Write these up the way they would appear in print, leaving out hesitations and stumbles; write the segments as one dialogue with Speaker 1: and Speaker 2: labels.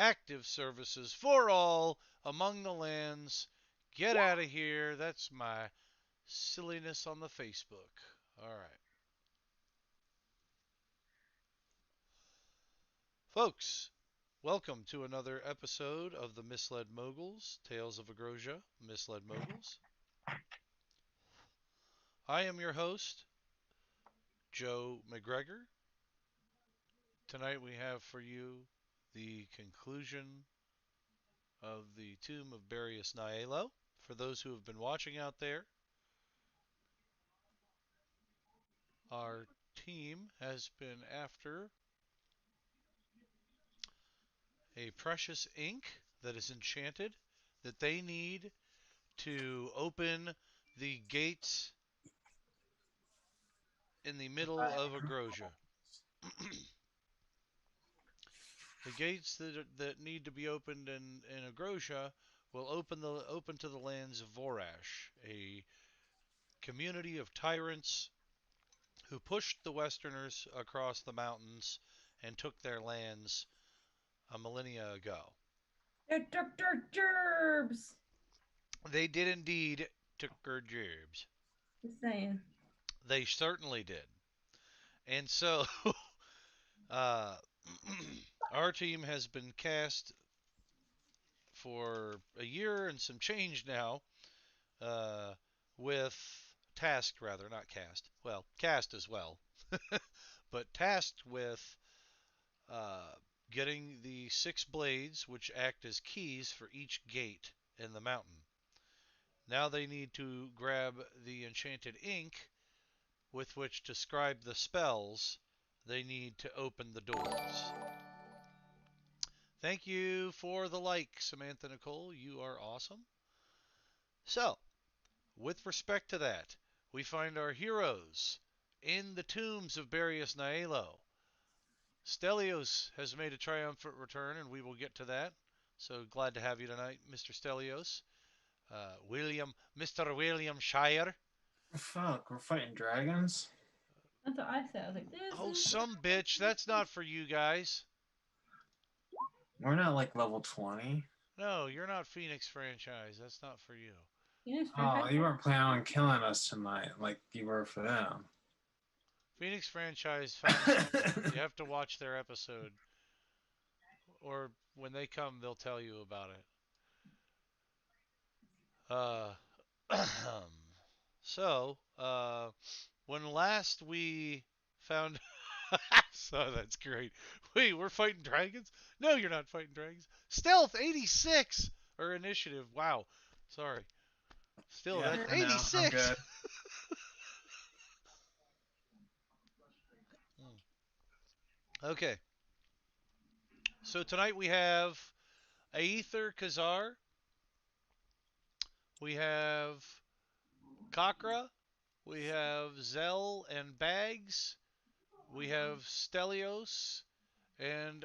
Speaker 1: active services for all among the lands. Get out of here. That's my silliness on the Facebook. All right. Folks, welcome to another episode of the Misled Moguls, Tales of Agrosia, Misled Moguls. I am your host, Joe McGregor. Tonight we have for you the conclusion of the Tomb of Barius Nielo. For those who have been watching out there, our team has been after a precious ink that is enchanted that they need to open the gates in the middle of Agrosia. The gates that need to be opened in Agrosia will open to the lands of Vorash, a community of tyrants who pushed the Westerners across the mountains and took their lands a millennia ago.
Speaker 2: It took their gerbs.
Speaker 1: They did indeed took their jibs.
Speaker 2: Just saying.
Speaker 1: They certainly did. And so uh, our team has been cast for a year and some change now, uh, with tasked rather, not cast. Well, cast as well, but tasked with uh, getting the 6 blades, which act as keys for each gate in the mountain. Now they need to grab the enchanted ink with which to scribe the spells they need to open the doors. Thank you for the like, Samantha Nicole. You are awesome. So, with respect to that, we find our heroes in the tombs of Barius Nielo. Stelios has made a triumphant return, and we will get to that. So glad to have you tonight, Mr. Stelios. Mr. William Shire.
Speaker 3: Fuck, we're fighting dragons?
Speaker 2: That's what I said. I was like, this
Speaker 1: Oh,
Speaker 2: is
Speaker 1: some bitch. That's not for you guys.
Speaker 3: We're not like level 20.
Speaker 1: No, you're not Phoenix franchise. That's not for you.
Speaker 2: Phoenix
Speaker 3: Oh,
Speaker 2: franchise.
Speaker 3: you weren't planning on killing us tonight like you were for them.
Speaker 1: Phoenix franchise found something. You have to watch their episode, or when they come, they'll tell you about it. Uh, when last we found. So that's great. Wait, we're fighting dragons? No, you're not fighting dragons. Stealth 86 or initiative. Wow. Sorry. Still,
Speaker 3: Yeah,
Speaker 1: that's
Speaker 2: Sure.
Speaker 3: I know. I'm
Speaker 1: 86.
Speaker 3: good.
Speaker 1: Okay. So tonight we have Aether Kazar. We have Kakra. We have Zell and Bags. We have Stelios. And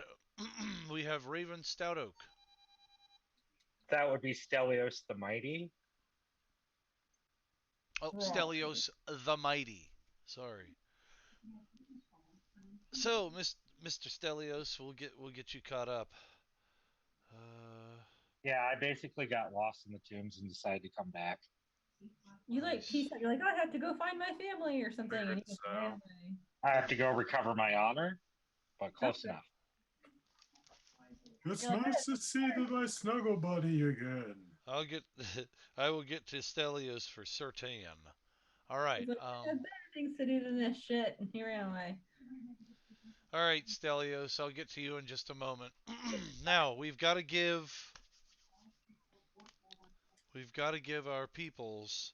Speaker 1: we have Raven Stoutoak.
Speaker 4: That would be Stelios the Mighty.
Speaker 1: Oh,
Speaker 2: Wrong.
Speaker 1: Stelios the Mighty. Sorry. So, Mr. Stelios, we'll get you caught up. Uh,
Speaker 4: Yeah, I basically got lost in the tombs and decided to come back.
Speaker 2: You like
Speaker 1: nice.
Speaker 2: peace out. You're like, I have to go find my family or something, and
Speaker 3: Weird,
Speaker 2: you just ran
Speaker 3: so.
Speaker 2: away.
Speaker 4: I have to go recover my honor, but close
Speaker 2: Okay.
Speaker 4: enough.
Speaker 3: It's
Speaker 2: You're like,
Speaker 3: nice to see my snuggle buddy again.
Speaker 1: I'll get. I will get to Stelios for certain. All right.
Speaker 2: he's like, I have better things to do than this shit, and he ran away.
Speaker 1: All right, Stelios. I'll get to you in just a moment. Now we've got to give our peoples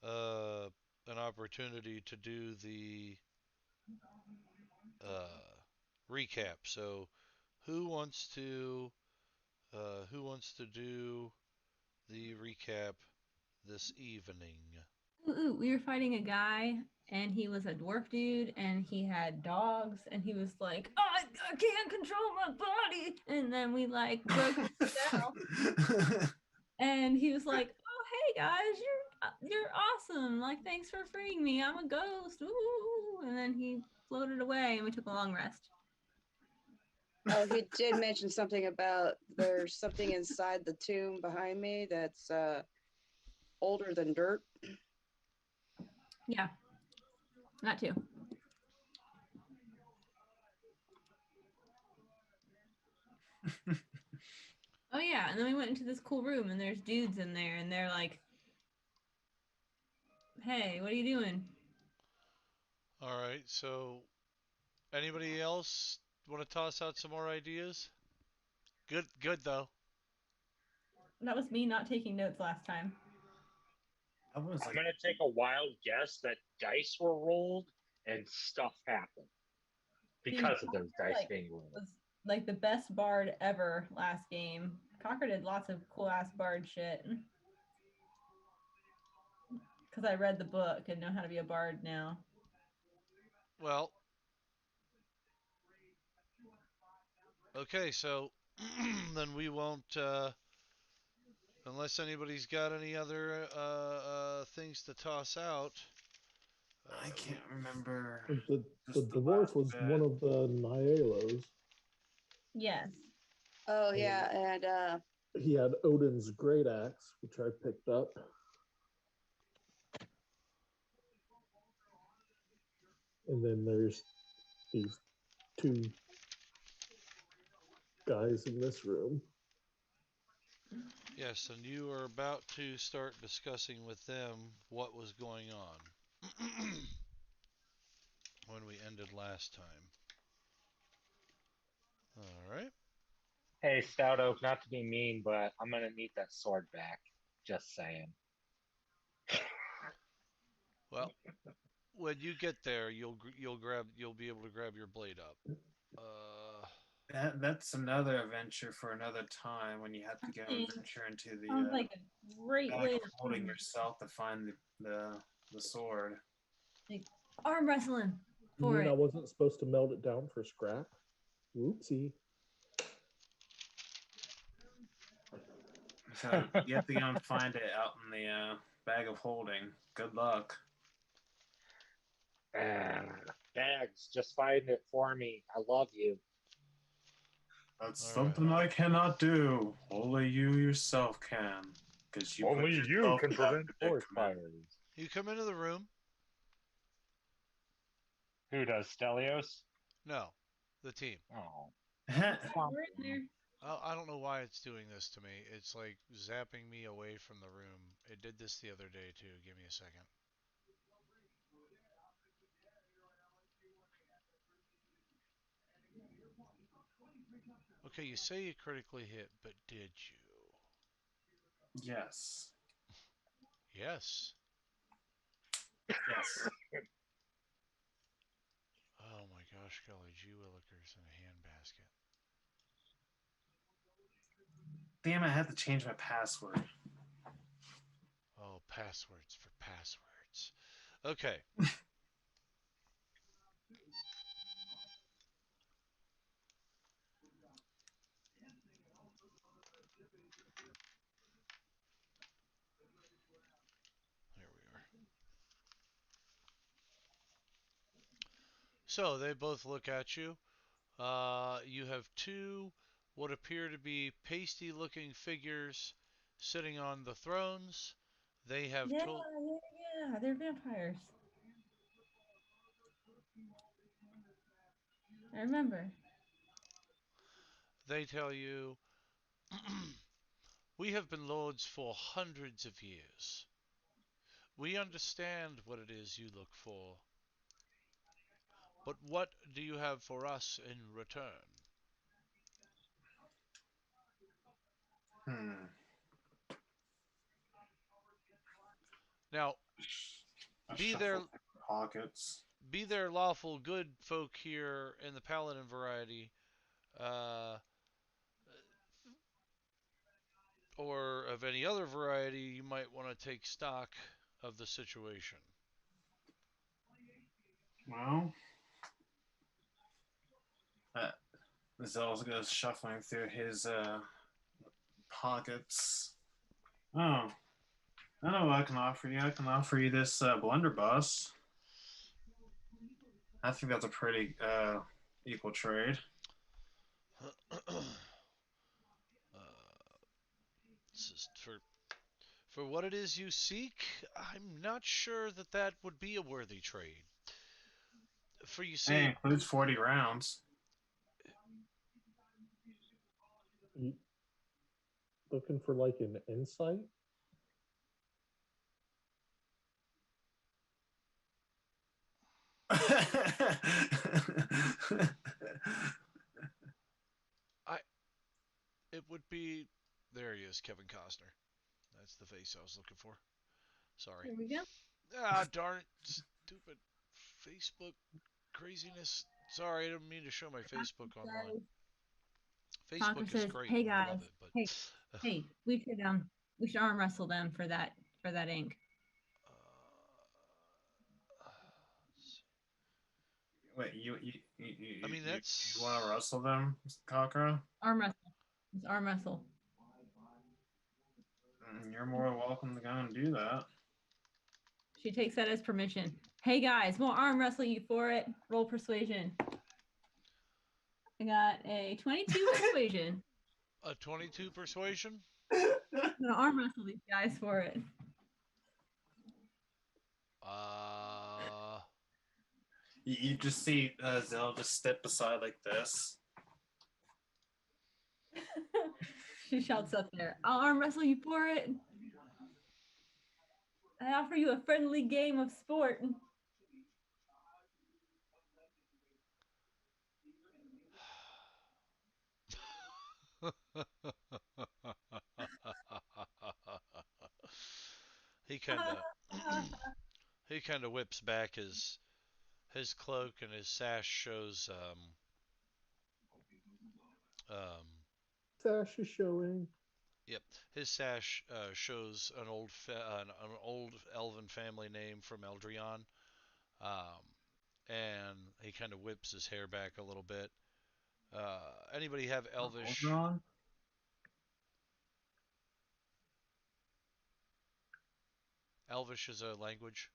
Speaker 1: uh, an opportunity to do the uh, recap. So, who wants to who wants to do the recap this evening?
Speaker 2: Ooh, we were fighting a guy, and he was a dwarf dude, and he had dogs, and he was like, oh, I can't control my body. And then we like broke his spell, and he was like, oh, hey guys, you're awesome. Like, thanks for freeing me. I'm a ghost. Ooh. And then he floated away, and we took a long rest.
Speaker 5: Oh, he did mention something about there's something inside the tomb behind me that's older than dirt.
Speaker 2: Yeah, that too. Oh yeah, and then we went into this cool room, and there's dudes in there, and they're like, "Hey, what are you doing?"
Speaker 1: All right. So, anybody else want to toss out some more ideas? Good. Good though.
Speaker 2: That was me not taking notes last time.
Speaker 3: I was
Speaker 4: I'm
Speaker 3: like,
Speaker 4: gonna take a wild guess that dice were rolled and stuff happened because of those dice
Speaker 2: like,
Speaker 4: being rolled.
Speaker 2: was like the best bard ever last game. Cocker did lots of cool ass bard shit. Because I read the book and know how to be a bard now.
Speaker 1: Well. Okay. So then we won't. Unless anybody's got any other things to toss out.
Speaker 3: I can't remember.
Speaker 6: The
Speaker 3: Just the
Speaker 6: dwarf
Speaker 3: last
Speaker 6: was
Speaker 3: bit.
Speaker 6: one of the Nihielos.
Speaker 2: Yes.
Speaker 5: Oh yeah, and
Speaker 6: He had Odin's great axe, which I picked up. And then there's these two guys in this room.
Speaker 1: Yes, and you are about to start discussing with them what was going on when we ended last time. All right.
Speaker 4: Hey, Stout Oak, not to be mean, but I'm gonna need that sword back. Just saying.
Speaker 1: Well, when you get there, you'll be able to grab your blade up.
Speaker 3: That's another adventure for another time when you have to go
Speaker 2: Okay.
Speaker 3: venture into the
Speaker 2: Sounds like a great
Speaker 3: bag
Speaker 2: way
Speaker 3: of
Speaker 2: to
Speaker 3: holding yourself to find the sword.
Speaker 2: like, arm wrestling
Speaker 6: You
Speaker 2: for
Speaker 6: mean
Speaker 2: it.
Speaker 6: I wasn't supposed to melt it down for scrap? Whoopsie.
Speaker 3: So you have to go and find it out in the bag of holding. Good luck.
Speaker 4: Bags, just find it for me. I love you.
Speaker 3: That's
Speaker 1: All
Speaker 3: something I cannot do. Only you yourself can. Because you
Speaker 4: Only
Speaker 3: put
Speaker 4: you
Speaker 3: yourself
Speaker 4: can
Speaker 3: in that
Speaker 4: prevent forest
Speaker 3: predicament.
Speaker 4: fires.
Speaker 1: you come into the room.
Speaker 4: Who does Stelios?
Speaker 1: No, the team.
Speaker 4: Oh,
Speaker 2: We're in there.
Speaker 1: I don't know why it's doing this to me. It's like zapping me away from the room. It did this the other day too. Give me a second. Okay, you say you critically hit, but did you?
Speaker 3: Yes.
Speaker 1: Yes.
Speaker 3: Yes.
Speaker 1: Oh my gosh, golly, gee willikers in a handbasket.
Speaker 3: Damn, I had to change my password.
Speaker 1: Oh, passwords for passwords. Okay. There we are. So they both look at you. You have two what appear to be pasty looking figures sitting on the thrones. They have
Speaker 2: Yeah,
Speaker 1: told
Speaker 2: yeah. They're vampires. I remember.
Speaker 1: they tell you we have been lords for hundreds of years. We understand what it is you look for. But what do you have for us in return?
Speaker 3: Hmm.
Speaker 1: Now,
Speaker 3: I
Speaker 1: be there
Speaker 3: shuffled pockets.
Speaker 1: be there lawful good folk here in the paladin variety, uh, or of any other variety, you might want to take stock of the situation.
Speaker 3: Well, uh, Zell's goes shuffling through his pockets. Oh, I know what I can offer you. I can offer you this blunderbuss. I think that's a pretty equal trade.
Speaker 1: For what it is you seek, I'm not sure that that would be a worthy trade. For you
Speaker 3: It
Speaker 1: see,
Speaker 3: includes 40 rounds.
Speaker 6: You looking for like an insight?
Speaker 1: I it would be there he is, Kevin Costner. That's the face I was looking for. Sorry.
Speaker 2: There we go.
Speaker 1: Ah, darn it, stupid Facebook craziness. Sorry, I didn't mean to show my Facebook online.
Speaker 2: Talker
Speaker 1: Facebook is
Speaker 2: says,
Speaker 1: great
Speaker 2: "Hey
Speaker 1: and I love
Speaker 2: guys,
Speaker 1: it, but
Speaker 2: hey, hey, we should arm wrestle them for that ink.
Speaker 1: uh,
Speaker 3: Wait,
Speaker 1: I mean
Speaker 3: you want to
Speaker 1: that's
Speaker 3: wrestle them, Kakra?
Speaker 2: Arm wrestle. It's arm wrestle.
Speaker 3: You're more than welcome to go and do that.
Speaker 2: She takes that as permission. Hey guys, we'll arm wrestle you for it. Roll persuasion. I got a 22 persuasion.
Speaker 1: a 22 persuasion.
Speaker 2: I'm gonna arm wrestle these guys for it.
Speaker 1: Uh,
Speaker 3: You just see Zell just step aside like this.
Speaker 2: She shouts up there. I'll arm wrestle you for it. I offer you a friendly game of sport.
Speaker 1: he kind of he kind of whips back his cloak and his sash shows um
Speaker 6: Sash is showing.
Speaker 1: yep, his sash shows an old elven family name from Eldrion. Um, and he kind of whips his hair back a little bit. Anybody have Elvish?
Speaker 3: Ultron?
Speaker 1: Elvish is a language.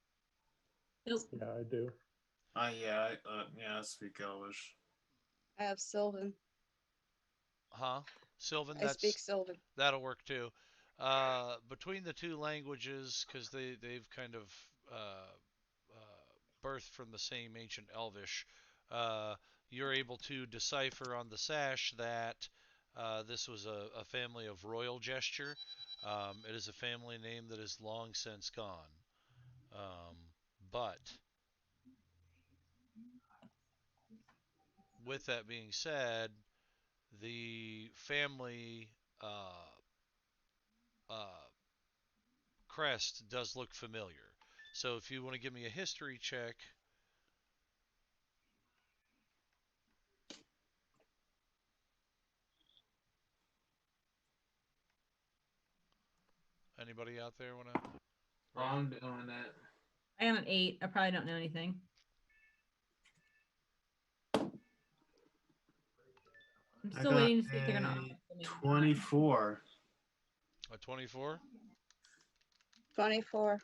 Speaker 2: Nope.
Speaker 6: Yeah, I do.
Speaker 3: Yeah, I speak Elvish.
Speaker 5: I have Sylvan.
Speaker 1: Huh? Sylvan,
Speaker 5: I speak Sylvan.
Speaker 1: that'll work too. Between the two languages, because they've kind of birthed from the same ancient Elvish, uh, you're able to decipher on the sash that this was a family of royal gesture. It is a family name that is long since gone. Um, but with that being said, the family uh, crest does look familiar. So if you want to give me a history check, anybody out there want to roll?
Speaker 3: I'm doing it.
Speaker 2: I got an 8. I probably don't know anything. I'm still waiting to see if they're gonna arm wrestle me.
Speaker 3: 24.
Speaker 1: A 24?
Speaker 5: 24.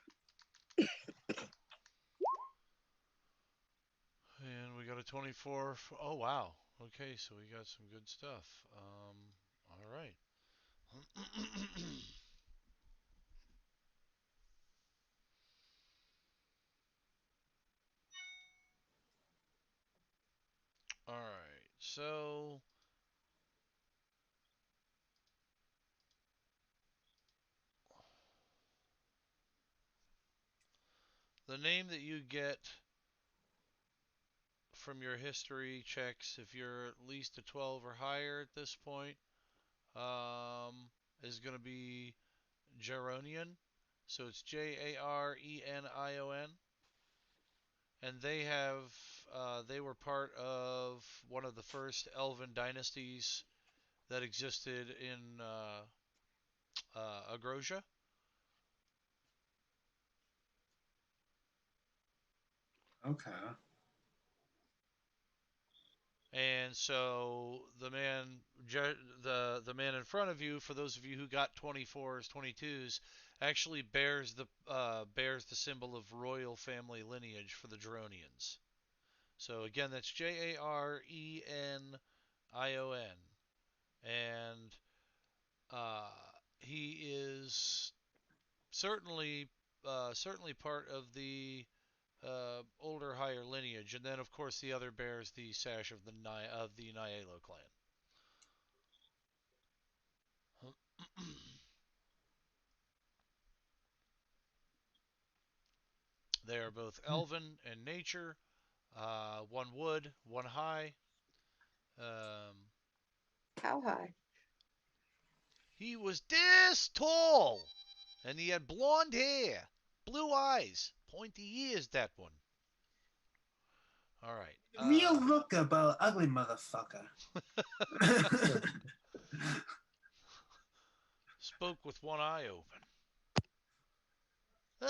Speaker 1: And we got a 24. Oh, wow. Okay, so we got some good stuff. All right. All right. So the name that you get from your history checks, if you're at least a 12 or higher at this point, is going to be Jaronian. So it's Jarenion. And they were part of one of the first elven dynasties that existed in Agrosia.
Speaker 3: Okay.
Speaker 1: And so the man in front of you, for those of you who got 24s, 22s, actually bears the symbol of royal family lineage for the Dronians. So again, that's Jarenion. and uh, he is certainly certainly part of the older, higher lineage. And then, of course, the other bears the sash of the Nialo clan. They are both elven in nature, one wood, one high. Um,
Speaker 5: How high?
Speaker 1: he was this tall, and he had blonde hair, blue eyes, pointy ears. That one. All right.
Speaker 3: Real look about ugly motherfucker.
Speaker 1: Spoke with one eye open.
Speaker 3: I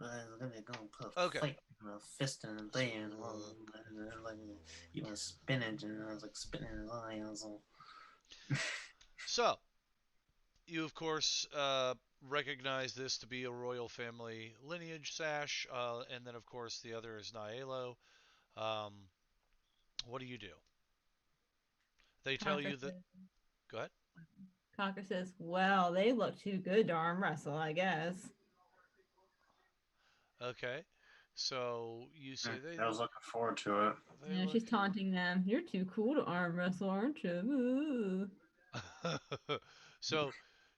Speaker 3: was gonna go put a
Speaker 1: Okay.
Speaker 3: fight in a fist and a day and like you was spinach and I was like spinning his eye. I was like,
Speaker 1: So, you of course recognize this to be a royal family lineage sash, and then of course the other is Nialo. Um, what do you do? They tell
Speaker 2: Conquer
Speaker 1: you that.
Speaker 2: says,
Speaker 1: Go ahead.
Speaker 2: Conquer says, well, they look too good to arm wrestle, I guess.
Speaker 1: Okay. So you say
Speaker 3: I was looking forward to it.
Speaker 1: they
Speaker 2: Yeah,
Speaker 1: look.
Speaker 2: she's taunting them. You're too cool to arm wrestle, aren't you?
Speaker 1: So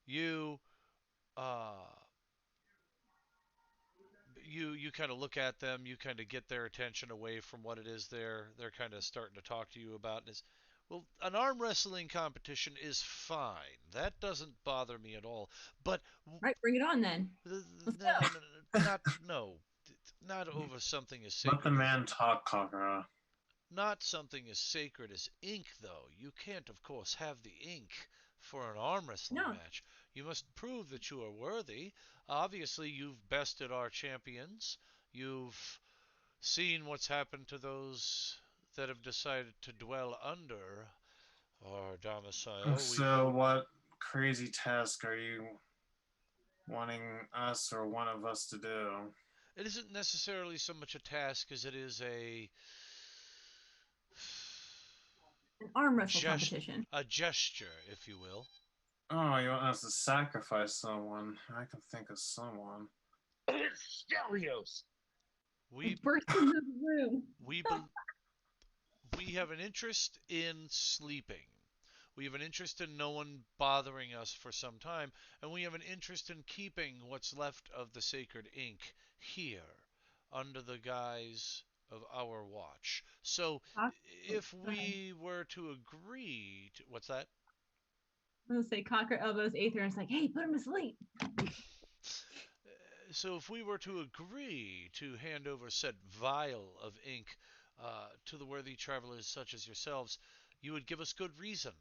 Speaker 1: you uh you kind of look at them, you kind of get their attention away from what it is they're kind of starting to talk to you about. And is, well, an arm wrestling competition is fine. That doesn't bother me at all. But
Speaker 2: Right, bring it on then. Let's
Speaker 1: no, no,
Speaker 2: go.
Speaker 1: no, no, not over something as
Speaker 3: Let the
Speaker 1: sacred as
Speaker 3: man talk, Conqueror.
Speaker 1: not something as sacred as ink, though. You can't, of course, have the ink for an arm wrestling
Speaker 2: No,
Speaker 1: match. You must prove that you are worthy. Obviously, you've bested our champions. You've seen what's happened to those that have decided to dwell under our domicile. We've
Speaker 3: So, what crazy task are you wanting us or one of us to do?
Speaker 1: it isn't necessarily so much a task as it is
Speaker 2: an arm wrestle competition.
Speaker 1: a gesture, if you will.
Speaker 3: Oh, you want us to sacrifice someone? I can think of someone.
Speaker 4: Stelios.
Speaker 1: We
Speaker 2: Burst into the room.
Speaker 1: we we have an interest in sleeping. We have an interest in no one bothering us for some time, and we have an interest in keeping what's left of the sacred ink here under the guise of our watch. So, if
Speaker 2: Go ahead.
Speaker 1: we were to agree to what's that?
Speaker 2: I'm gonna say Conquer elbows Aether and it's like, hey, put him to sleep.
Speaker 1: So if we were to agree to hand over said vial of ink to the worthy travelers such as yourselves, you would give us good reason.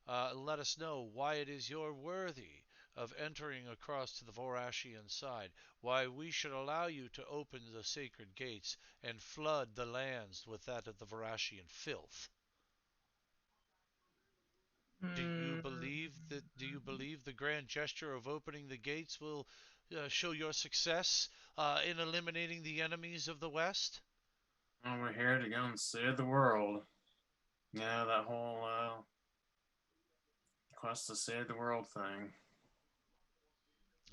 Speaker 1: Let us know why it is you're worthy of entering across to the Vorashian side, why we should allow you to open the sacred gates and flood the lands with that of the Vorashian filth. Do you believe the grand gesture of opening the gates will show your success in eliminating the enemies of the West?
Speaker 3: And we're here to go and save the world. Yeah, that whole quest to save the world thing.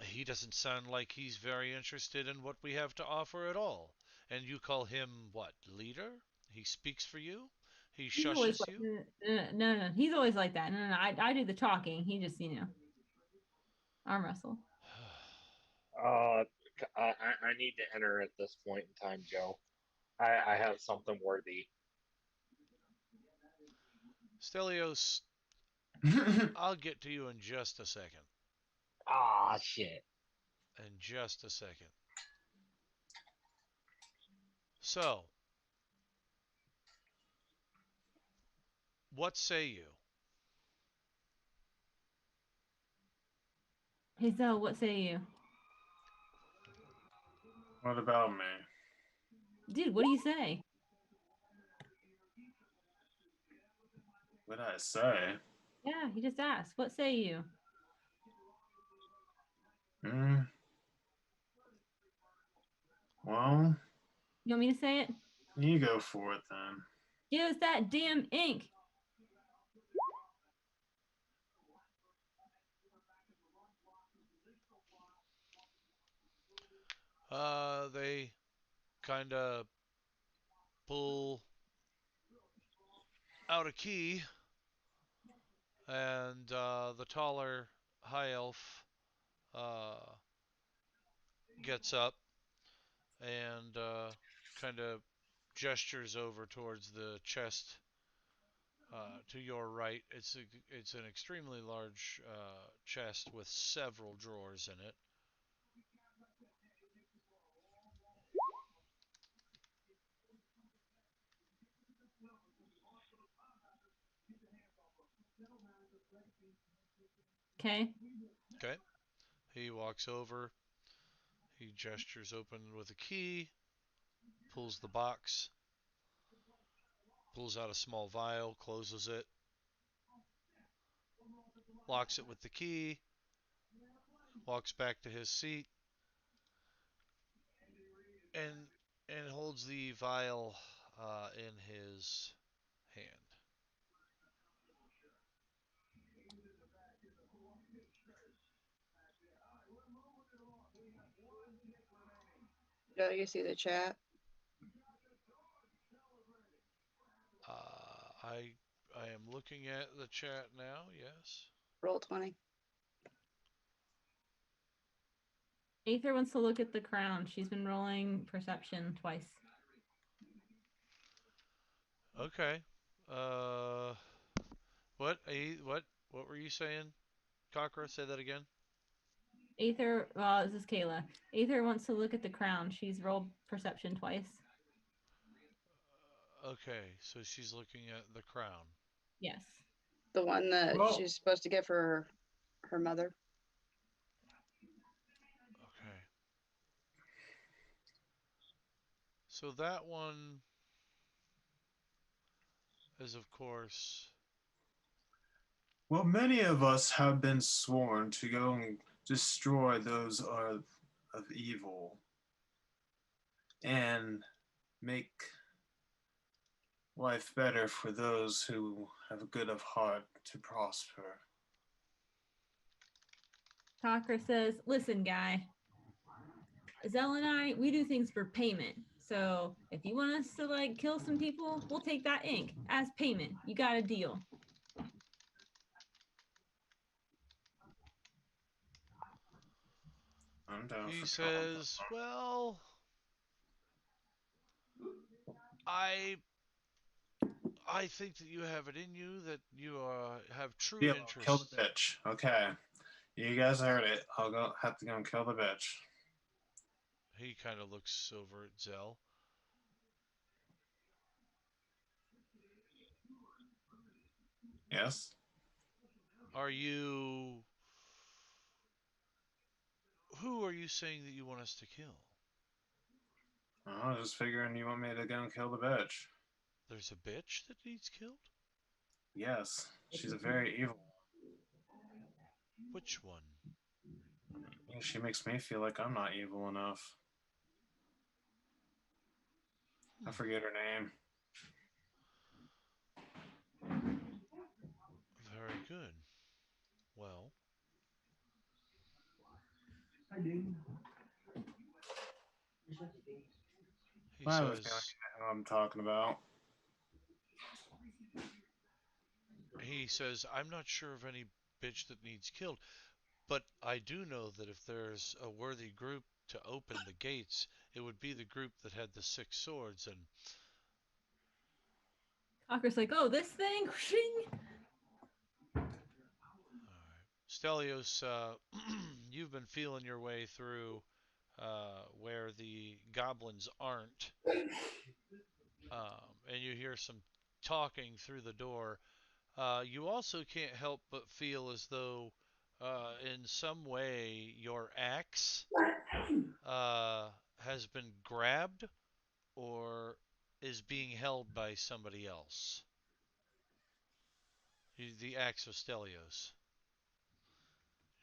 Speaker 1: He doesn't sound like he's very interested in what we have to offer at all. And you call him what? Leader? He speaks for you? He
Speaker 2: He's always
Speaker 1: shushes
Speaker 2: like,
Speaker 1: you?
Speaker 2: no. He's always like that. No. I do the talking. He just, arm wrestle.
Speaker 4: I need to enter at this point in time, Joe. I have something worthy.
Speaker 1: Stelios, I'll get to you in just a second.
Speaker 4: Ah, shit.
Speaker 1: In just a second. So, what say you?
Speaker 2: Hey, Zoe, what say you?
Speaker 3: What about me?
Speaker 2: Dude, what do you say?
Speaker 3: What did I say?
Speaker 2: Yeah, he just asked. What say you?
Speaker 3: Hmm. Well,
Speaker 2: You want me to say it?
Speaker 3: you go for it then.
Speaker 2: Give us that damn ink.
Speaker 1: They kind of pull out a key, and the taller high elf uh, gets up and kind of gestures over towards the chest to your right. It's an extremely large chest with several drawers in it.
Speaker 2: Okay.
Speaker 1: Okay. He walks over. He gestures open with a key, pulls the box, pulls out a small vial, closes it, locks it with the key, walks back to his seat, and holds the vial in his hand.
Speaker 5: Joe, you see the chat?
Speaker 1: I am looking at the chat now. Yes.
Speaker 5: Roll 20.
Speaker 2: Aether wants to look at the crown. She's been rolling perception twice.
Speaker 1: Okay. Uh, what were you saying, Cockra? Say that again.
Speaker 2: Aether, well, this is Kayla. Aether wants to look at the crown. She's rolled perception twice.
Speaker 1: Okay, so she's looking at the crown.
Speaker 2: Yes.
Speaker 5: The one that
Speaker 3: Well-
Speaker 5: she's supposed to give her mother.
Speaker 1: Okay. So that one is, of course,
Speaker 3: Well, many of us have been sworn to go and destroy those of evil and make life better for those who have a good of heart to prosper.
Speaker 2: Cocker says, listen, guy. Zell and I, we do things for payment. So if you want us to like kill some people, we'll take that ink as payment. You got a deal.
Speaker 3: I'm down
Speaker 1: he
Speaker 3: for
Speaker 1: says, well, I think that you have it in you, that you have true
Speaker 3: Kill
Speaker 1: interest.
Speaker 3: the bitch. Okay. You guys heard it. Have to go and kill the bitch.
Speaker 1: He kind of looks over at Zell.
Speaker 3: Yes?
Speaker 1: Are you... Who are you saying that you want us to kill?
Speaker 3: I was just figuring you want me to go and kill the bitch.
Speaker 1: There's a bitch that needs killed?
Speaker 3: Yes. She's a very evil.
Speaker 1: Which one?
Speaker 3: She makes me feel like I'm not evil enough. I forget her name.
Speaker 1: Very good. Well, he
Speaker 3: I have a feeling
Speaker 1: says,
Speaker 3: you know what I'm talking about.
Speaker 1: I'm not sure of any bitch that needs killed, but I do know that if there's a worthy group to open the gates, it would be the group that had the 6 swords. And
Speaker 2: Cocker's like, oh, this thing?
Speaker 1: Stelios, you've been feeling your way through where the goblins aren't, and you hear some talking through the door. You also can't help but feel as though, in some way, your axe has been grabbed or is being held by somebody else. The axe of Stelios.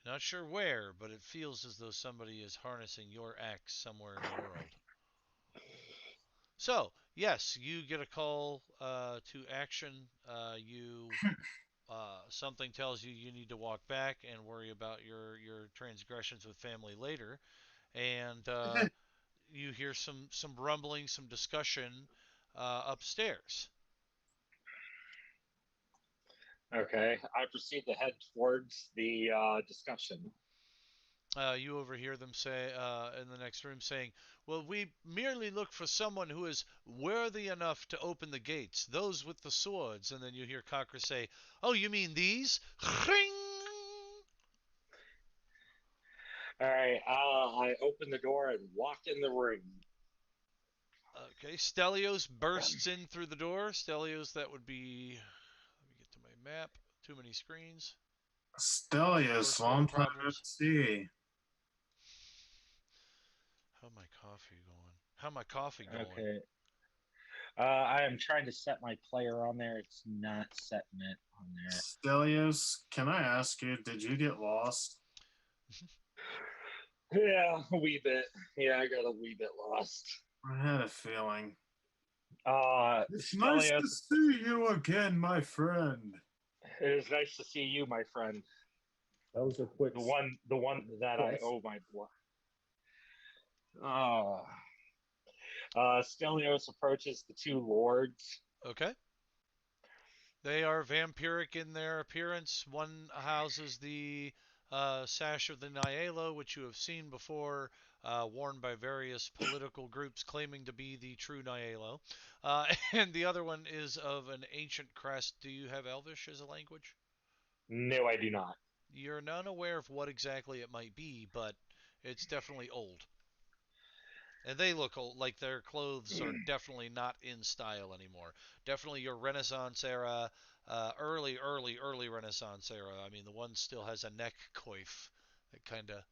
Speaker 1: Not sure where, but it feels as though somebody is harnessing your axe somewhere in the world. So, Yes, you get a call to action. You something tells you you need to walk back and worry about your transgressions with family later, and you hear some rumbling, some discussion upstairs.
Speaker 4: Okay, I proceed to head towards the discussion.
Speaker 1: You overhear them say in the next room saying, "Well, we merely look for someone who is worthy enough to open the gates, those with the swords." And then you hear Cocker say, "Oh, you mean these?" Ring!
Speaker 4: All right, I open the door and walk in the room.
Speaker 1: Okay, Stelios bursts in through the door. Stelios, that would be. Let me get to my map. Too many screens.
Speaker 7: Stelius,
Speaker 1: First world
Speaker 7: long time no
Speaker 1: problems.
Speaker 7: see.
Speaker 1: How my coffee going? How my coffee going?
Speaker 4: Okay. I am trying to set my player on there. It's not setting it on there.
Speaker 7: Stelius, can I ask you, did you get lost?
Speaker 4: Yeah, a wee bit. Yeah, I got a wee bit lost.
Speaker 7: I had a feeling. It's nice to
Speaker 4: Stelios,
Speaker 7: see you again, my friend.
Speaker 4: it is nice to see you, my friend.
Speaker 6: That was a quick.
Speaker 4: The one that I
Speaker 6: Yes.
Speaker 4: owe my blood. Oh. Stelios approaches the two lords.
Speaker 1: Okay. They are vampiric in their appearance. One houses the sash of the Nyalo, which you have seen before, worn by various political groups claiming to be the true Nyalo. And the other one is of an ancient crest. Do you have Elvish as a language?
Speaker 4: No, I do not.
Speaker 1: You're not aware of what exactly it might be, but it's definitely old. And they look old, like their clothes are definitely not in style anymore. Definitely your Renaissance era, early Renaissance era. I mean, the one still has a neck coif that kind of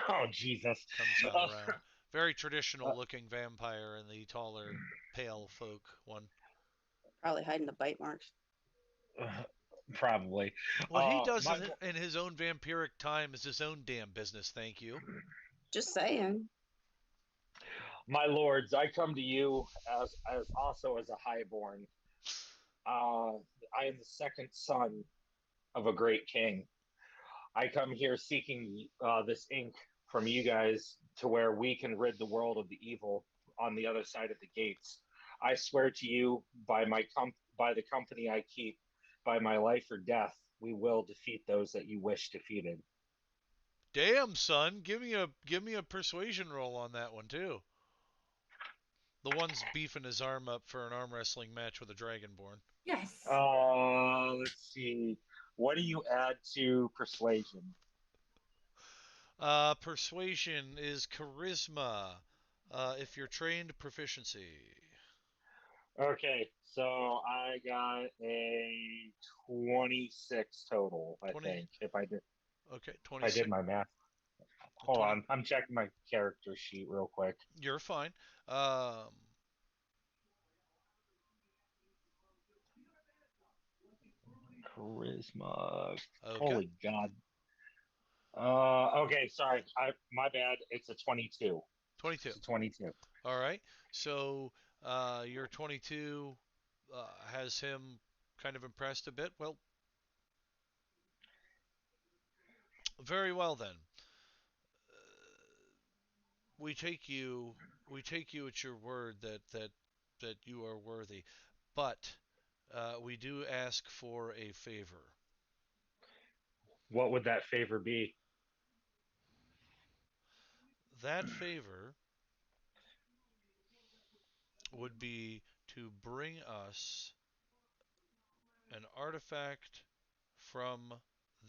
Speaker 4: Oh, Jesus.
Speaker 1: comes out
Speaker 4: Uh,
Speaker 1: around. Very
Speaker 4: uh,
Speaker 1: traditional looking vampire, and the taller, pale folk one.
Speaker 5: Probably hiding the bite marks.
Speaker 4: probably.
Speaker 1: What he does
Speaker 4: My
Speaker 1: in his own vampiric time is his own damn business, thank you.
Speaker 5: Just saying.
Speaker 4: my lords, I come to you as also as a highborn. Uh, I am the second son of a great king. I come here seeking this ink from you guys to where we can rid the world of the evil on the other side of the gates. I swear to you, by the company I keep, by my life or death, we will defeat those that you wish defeated.
Speaker 1: Damn, son, give me a persuasion roll on that one too. The one's beefing his arm up for an arm wrestling match with a dragonborn.
Speaker 2: Yes.
Speaker 4: Let's see. What do you add to persuasion?
Speaker 1: Persuasion is charisma. If you're trained, proficiency.
Speaker 4: Okay, so I got a 26 total, I
Speaker 1: 20.
Speaker 4: think,
Speaker 1: Okay,
Speaker 4: if I did
Speaker 1: 26.
Speaker 4: my math. Hold
Speaker 1: 20.
Speaker 4: on, I'm checking my character sheet real quick.
Speaker 1: You're fine. Um,
Speaker 4: Charisma.
Speaker 1: okay,
Speaker 4: Holy God. Okay, sorry. My bad. It's a 22.
Speaker 1: 22.
Speaker 4: It's a 22.
Speaker 1: All right. So your 22 has him kind of impressed a bit. Well, very well then. We take you we take you at your word that you are worthy, but we do ask for a favor.
Speaker 4: What would that favor be?
Speaker 1: That favor would be to bring us an artifact from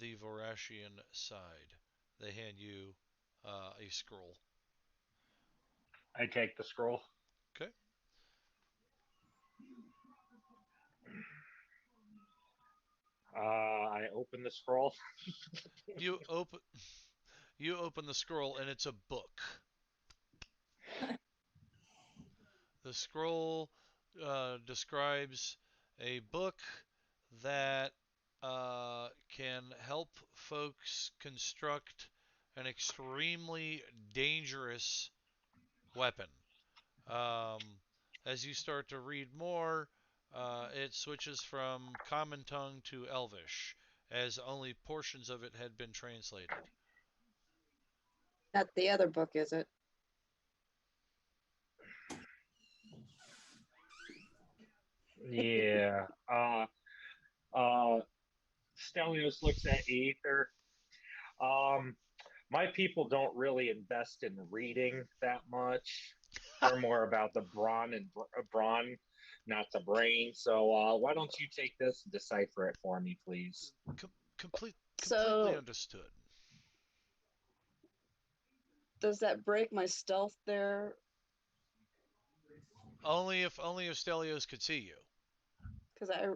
Speaker 1: the Vorashian side. They hand you a scroll.
Speaker 4: I take the scroll.
Speaker 1: Okay.
Speaker 4: I open the scroll.
Speaker 1: You open you open the scroll and it's a book. The scroll describes a book that can help folks construct an extremely dangerous weapon. Um, As you start to read more, it switches from Common Tongue to Elvish, as only portions of it had been translated.
Speaker 5: Not the other book, is it?
Speaker 4: Yeah. Stelios looks at Aether. Um, my people don't really invest in reading that much. They're more about the brawn, not the brain. So why don't you take this and decipher it for me, please?
Speaker 1: Completely
Speaker 5: So
Speaker 1: understood.
Speaker 5: does that break my stealth there?
Speaker 1: Only if Stelios could see you.
Speaker 5: Because I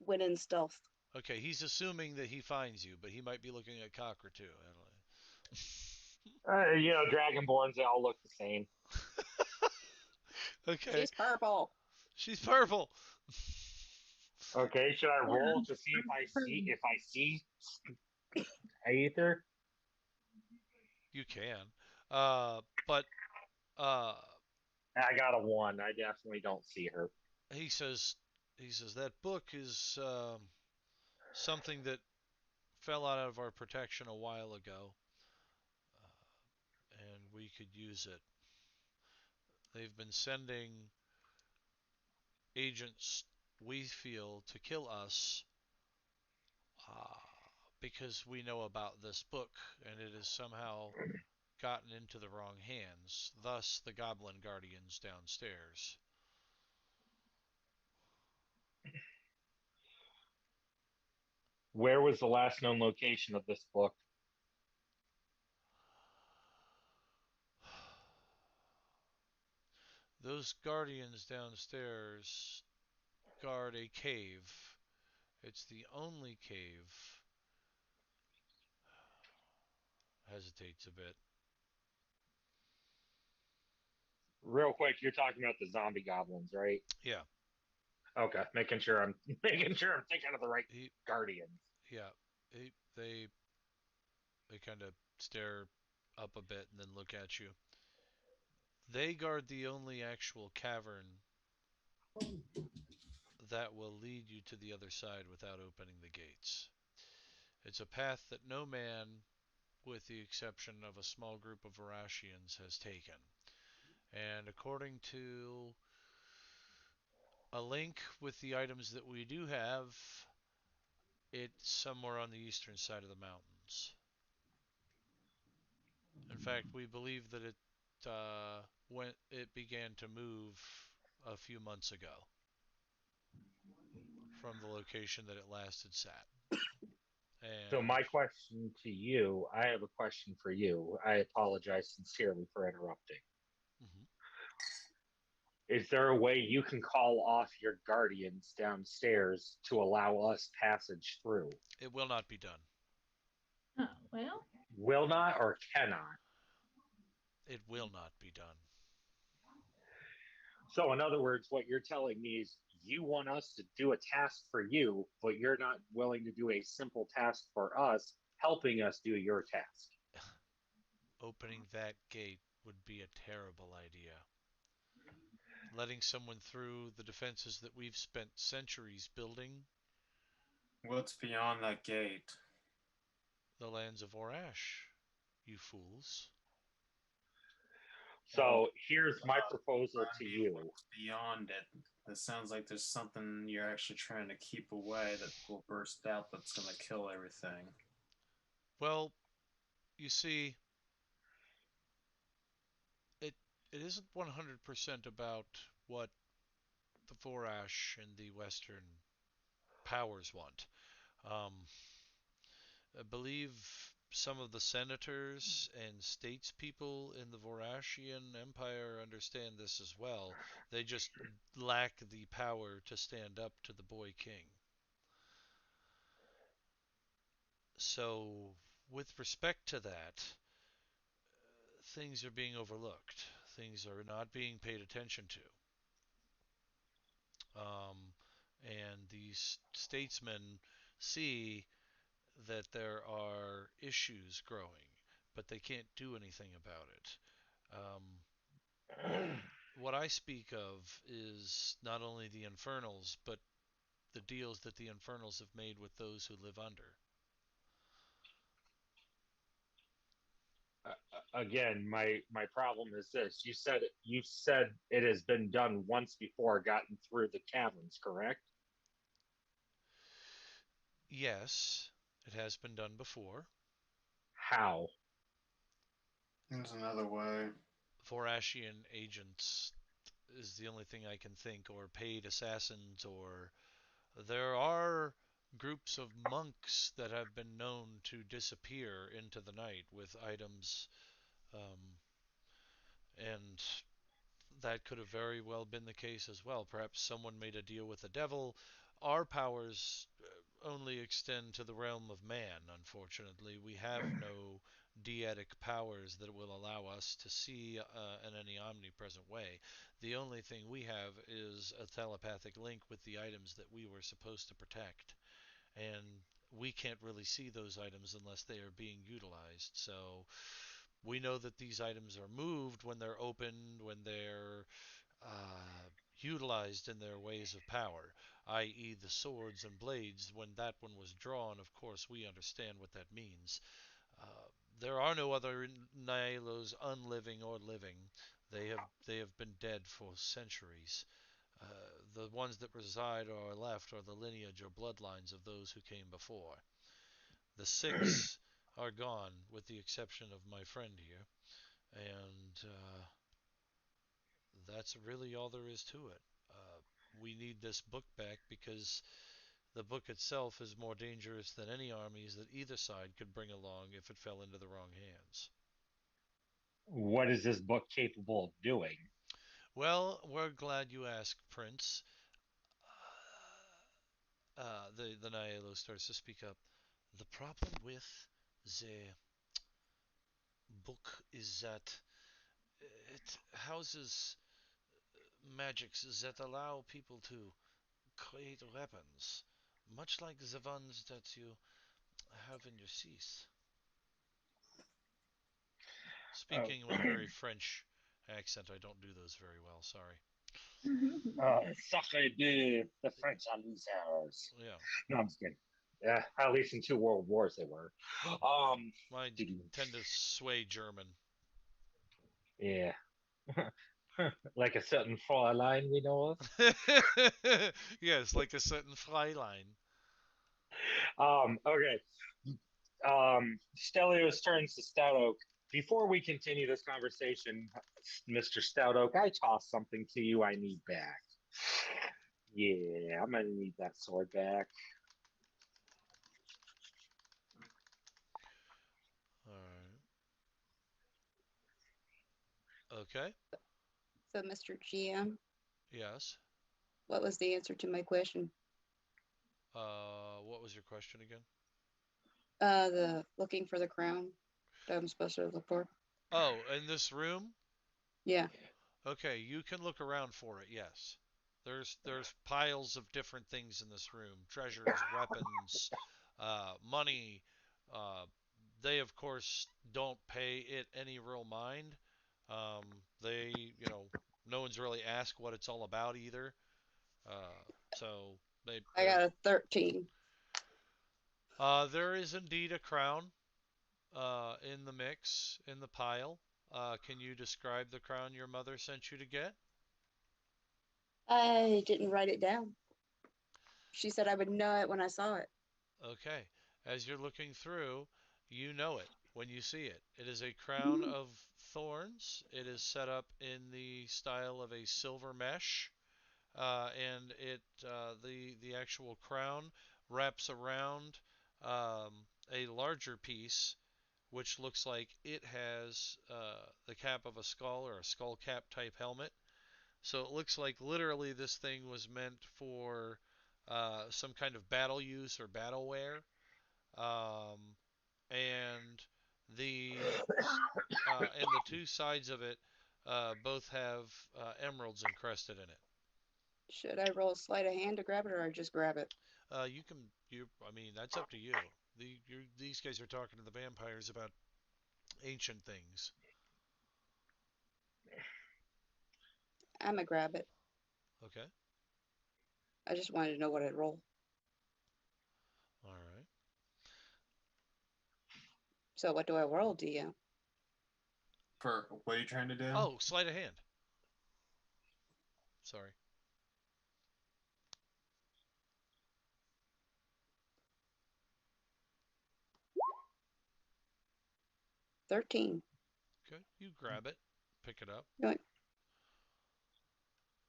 Speaker 5: went in stealth.
Speaker 1: Okay, he's assuming that he finds you, but he might be looking at Cocker too.
Speaker 4: Dragonborns, they all look the same.
Speaker 1: Okay,
Speaker 5: She's purple.
Speaker 1: she's purple.
Speaker 4: Okay, should I
Speaker 2: Yeah.
Speaker 4: roll to see if I see Aether?
Speaker 1: You can, but
Speaker 4: I got a 1. I definitely don't see her.
Speaker 1: he says that book is something that fell out of our protection a while ago, and we could use it. They've been sending agents we feel to kill us uh, because we know about this book and it has somehow gotten into the wrong hands, thus the goblin guardians downstairs.
Speaker 4: Where was the last known location of this book?
Speaker 1: Those guardians downstairs guard a cave. It's the only cave. Hesitates a bit.
Speaker 4: Real quick, you're talking about the zombie goblins, right?
Speaker 1: Yeah,
Speaker 4: Okay, making sure I'm thinking of the right
Speaker 1: he,
Speaker 4: guardians.
Speaker 1: yeah, he, they kind of stare up a bit and then look at you. They guard the only actual cavern that will lead you to the other side without opening the gates. It's a path that no man, with the exception of a small group of Varashians, has taken. And according to a link with the items that we do have, it's somewhere on the eastern side of the mountains. In fact, we believe that it began to move a few months ago from the location that it last had sat.
Speaker 4: So
Speaker 1: And
Speaker 4: my question to you, I have a question for you. I apologize sincerely for interrupting.
Speaker 1: mhm,
Speaker 4: Is there a way you can call off your guardians downstairs to allow us passage through?
Speaker 1: it will not be done.
Speaker 2: Oh, well,
Speaker 4: Will not or cannot?
Speaker 1: It will not be done.
Speaker 4: So, in other words, what you're telling me is you want us to do a task for you, but you're not willing to do a simple task for us, helping us do your task.
Speaker 1: Opening that gate would be a terrible idea. Letting someone through the defenses that we've spent centuries building,
Speaker 3: What's beyond that gate?
Speaker 1: the lands of Orash, you fools.
Speaker 4: So, here's my proposal
Speaker 3: Remind
Speaker 4: to
Speaker 3: me of
Speaker 4: you.
Speaker 3: what's beyond it. It sounds like there's something you're actually trying to keep away that will burst out that's going to kill everything.
Speaker 1: Well, you see, it it isn't 100% about what the Vorash and the Western powers want. Um, I believe some of the senators and statespeople in the Vorashian Empire understand this as well. They just lack the power to stand up to the boy king. So, with respect to that, things are being overlooked. Things are not being paid attention to. Um, and these statesmen see that there are issues growing, but they can't do anything about it. Um, what I speak of is not only the infernals, but the deals that the infernals have made with those who live under.
Speaker 4: Again, my problem is this: you said it has been done once before, gotten through the caverns, correct?
Speaker 1: Yes, it has been done before.
Speaker 4: How?
Speaker 3: There's another way.
Speaker 1: Vorashian agents is the only thing I can think, or paid assassins, or there are groups of monks that have been known to disappear into the night with items, um, and that could have very well been the case as well. Perhaps someone made a deal with the devil. Our powers only extend to the realm of man, unfortunately. We have no deetic powers that will allow us to see in any omnipresent way. The only thing we have is a telepathic link with the items that we were supposed to protect. And we can't really see those items unless they are being utilized. So we know that these items are moved when they're opened, when they're utilized in their ways of power, i.e., the swords and blades. When that one was drawn, of course, we understand what that means. Uh, there are no other Nihilus, unliving or living. They have been dead for centuries. Uh, the ones that reside or are left are the lineage or bloodlines of those who came before. The six are gone, with the exception of my friend here, and that's really all there is to it. We need this book back because the book itself is more dangerous than any armies that either side could bring along if it fell into the wrong hands.
Speaker 4: What is this book capable of doing?
Speaker 1: Well, we're glad you asked, Prince. The Nihilo starts to speak up. The problem with the book is that it houses magics that allow people to create weapons, much like the ones that you have in your seas.
Speaker 4: Uh,
Speaker 1: Speaking with a very French accent, I don't do those very well. Sorry.
Speaker 4: Sacre bleu, the French are losers.
Speaker 1: Yeah,
Speaker 4: No, I'm just kidding. Yeah, at least in two world wars they were. Um,
Speaker 1: I tend to sway German.
Speaker 4: yeah, like a certain Fräulein we know of.
Speaker 1: Yes, like a certain Freilein.
Speaker 4: Okay. Stelios turns to Stout Oak. Before we continue this conversation, Mr. Stout Oak, I tossed something to you I need back. Yeah, I'm gonna need that sword back.
Speaker 1: All right. Okay.
Speaker 5: So, Mr. GM,
Speaker 1: Yes.
Speaker 5: what was the answer to my question?
Speaker 1: What was your question again?
Speaker 5: The looking for the crown that I'm supposed to look for.
Speaker 1: Oh, in this room?
Speaker 5: Yeah,
Speaker 1: Okay, you can look around for it. Yes. There's piles of different things in this room: treasures, weapons, money. Uh, they of course don't pay it any real mind. No one's really asked what it's all about either. So
Speaker 5: I got a 13.
Speaker 1: there is indeed a crown in the mix in the pile. Can you describe the crown your mother sent you to get?
Speaker 5: I didn't write it down. She said I would know it when I saw it.
Speaker 1: Okay. As you're looking through, you know it when you see it. It is a crown
Speaker 5: Mhm.
Speaker 1: of thorns. It is set up in the style of a silver mesh, and the actual crown wraps around a larger piece, which looks like it has the cap of a skull or a skull cap type helmet. So it looks like literally this thing was meant for some kind of battle use or battle wear. Um, and the the two sides of it both have emeralds encrusted in it.
Speaker 5: Should I roll a sleight of hand to grab it or I just grab it?
Speaker 1: I mean, that's up to you. These guys are talking to the vampires about ancient things.
Speaker 5: I'm gonna grab it.
Speaker 1: Okay.
Speaker 5: I just wanted to know what I'd roll.
Speaker 1: All right.
Speaker 5: So what do I roll, DM?
Speaker 3: For what are you trying to do?
Speaker 1: Oh, sleight of hand. Sorry.
Speaker 5: 13.
Speaker 1: Okay. You grab it, pick it up.
Speaker 5: Yoink.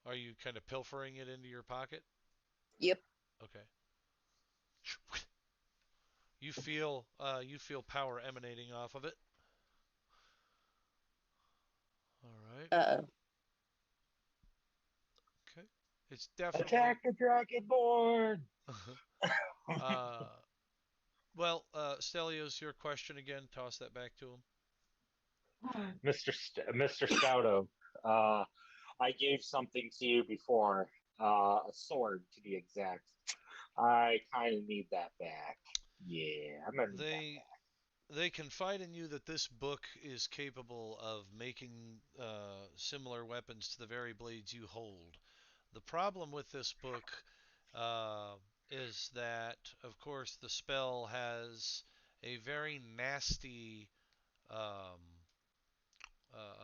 Speaker 1: Are you kind of pilfering it into your pocket?
Speaker 5: Yep.
Speaker 1: Okay. You feel power emanating off of it. All right.
Speaker 5: Uh-oh.
Speaker 1: Okay. It's definitely
Speaker 4: Attack the Dragonborn!
Speaker 1: uh well, Stelios, your question again. Toss that back to him.
Speaker 4: Mr. Stouto, uh, I gave something to you before, a sword to be exact. I kind of need that back. Yeah, I'm gonna need that
Speaker 1: They they confide in you that this book is capable of making similar weapons to the very blades you hold. The problem with this book uh, is that, of course, the spell has a very nasty um,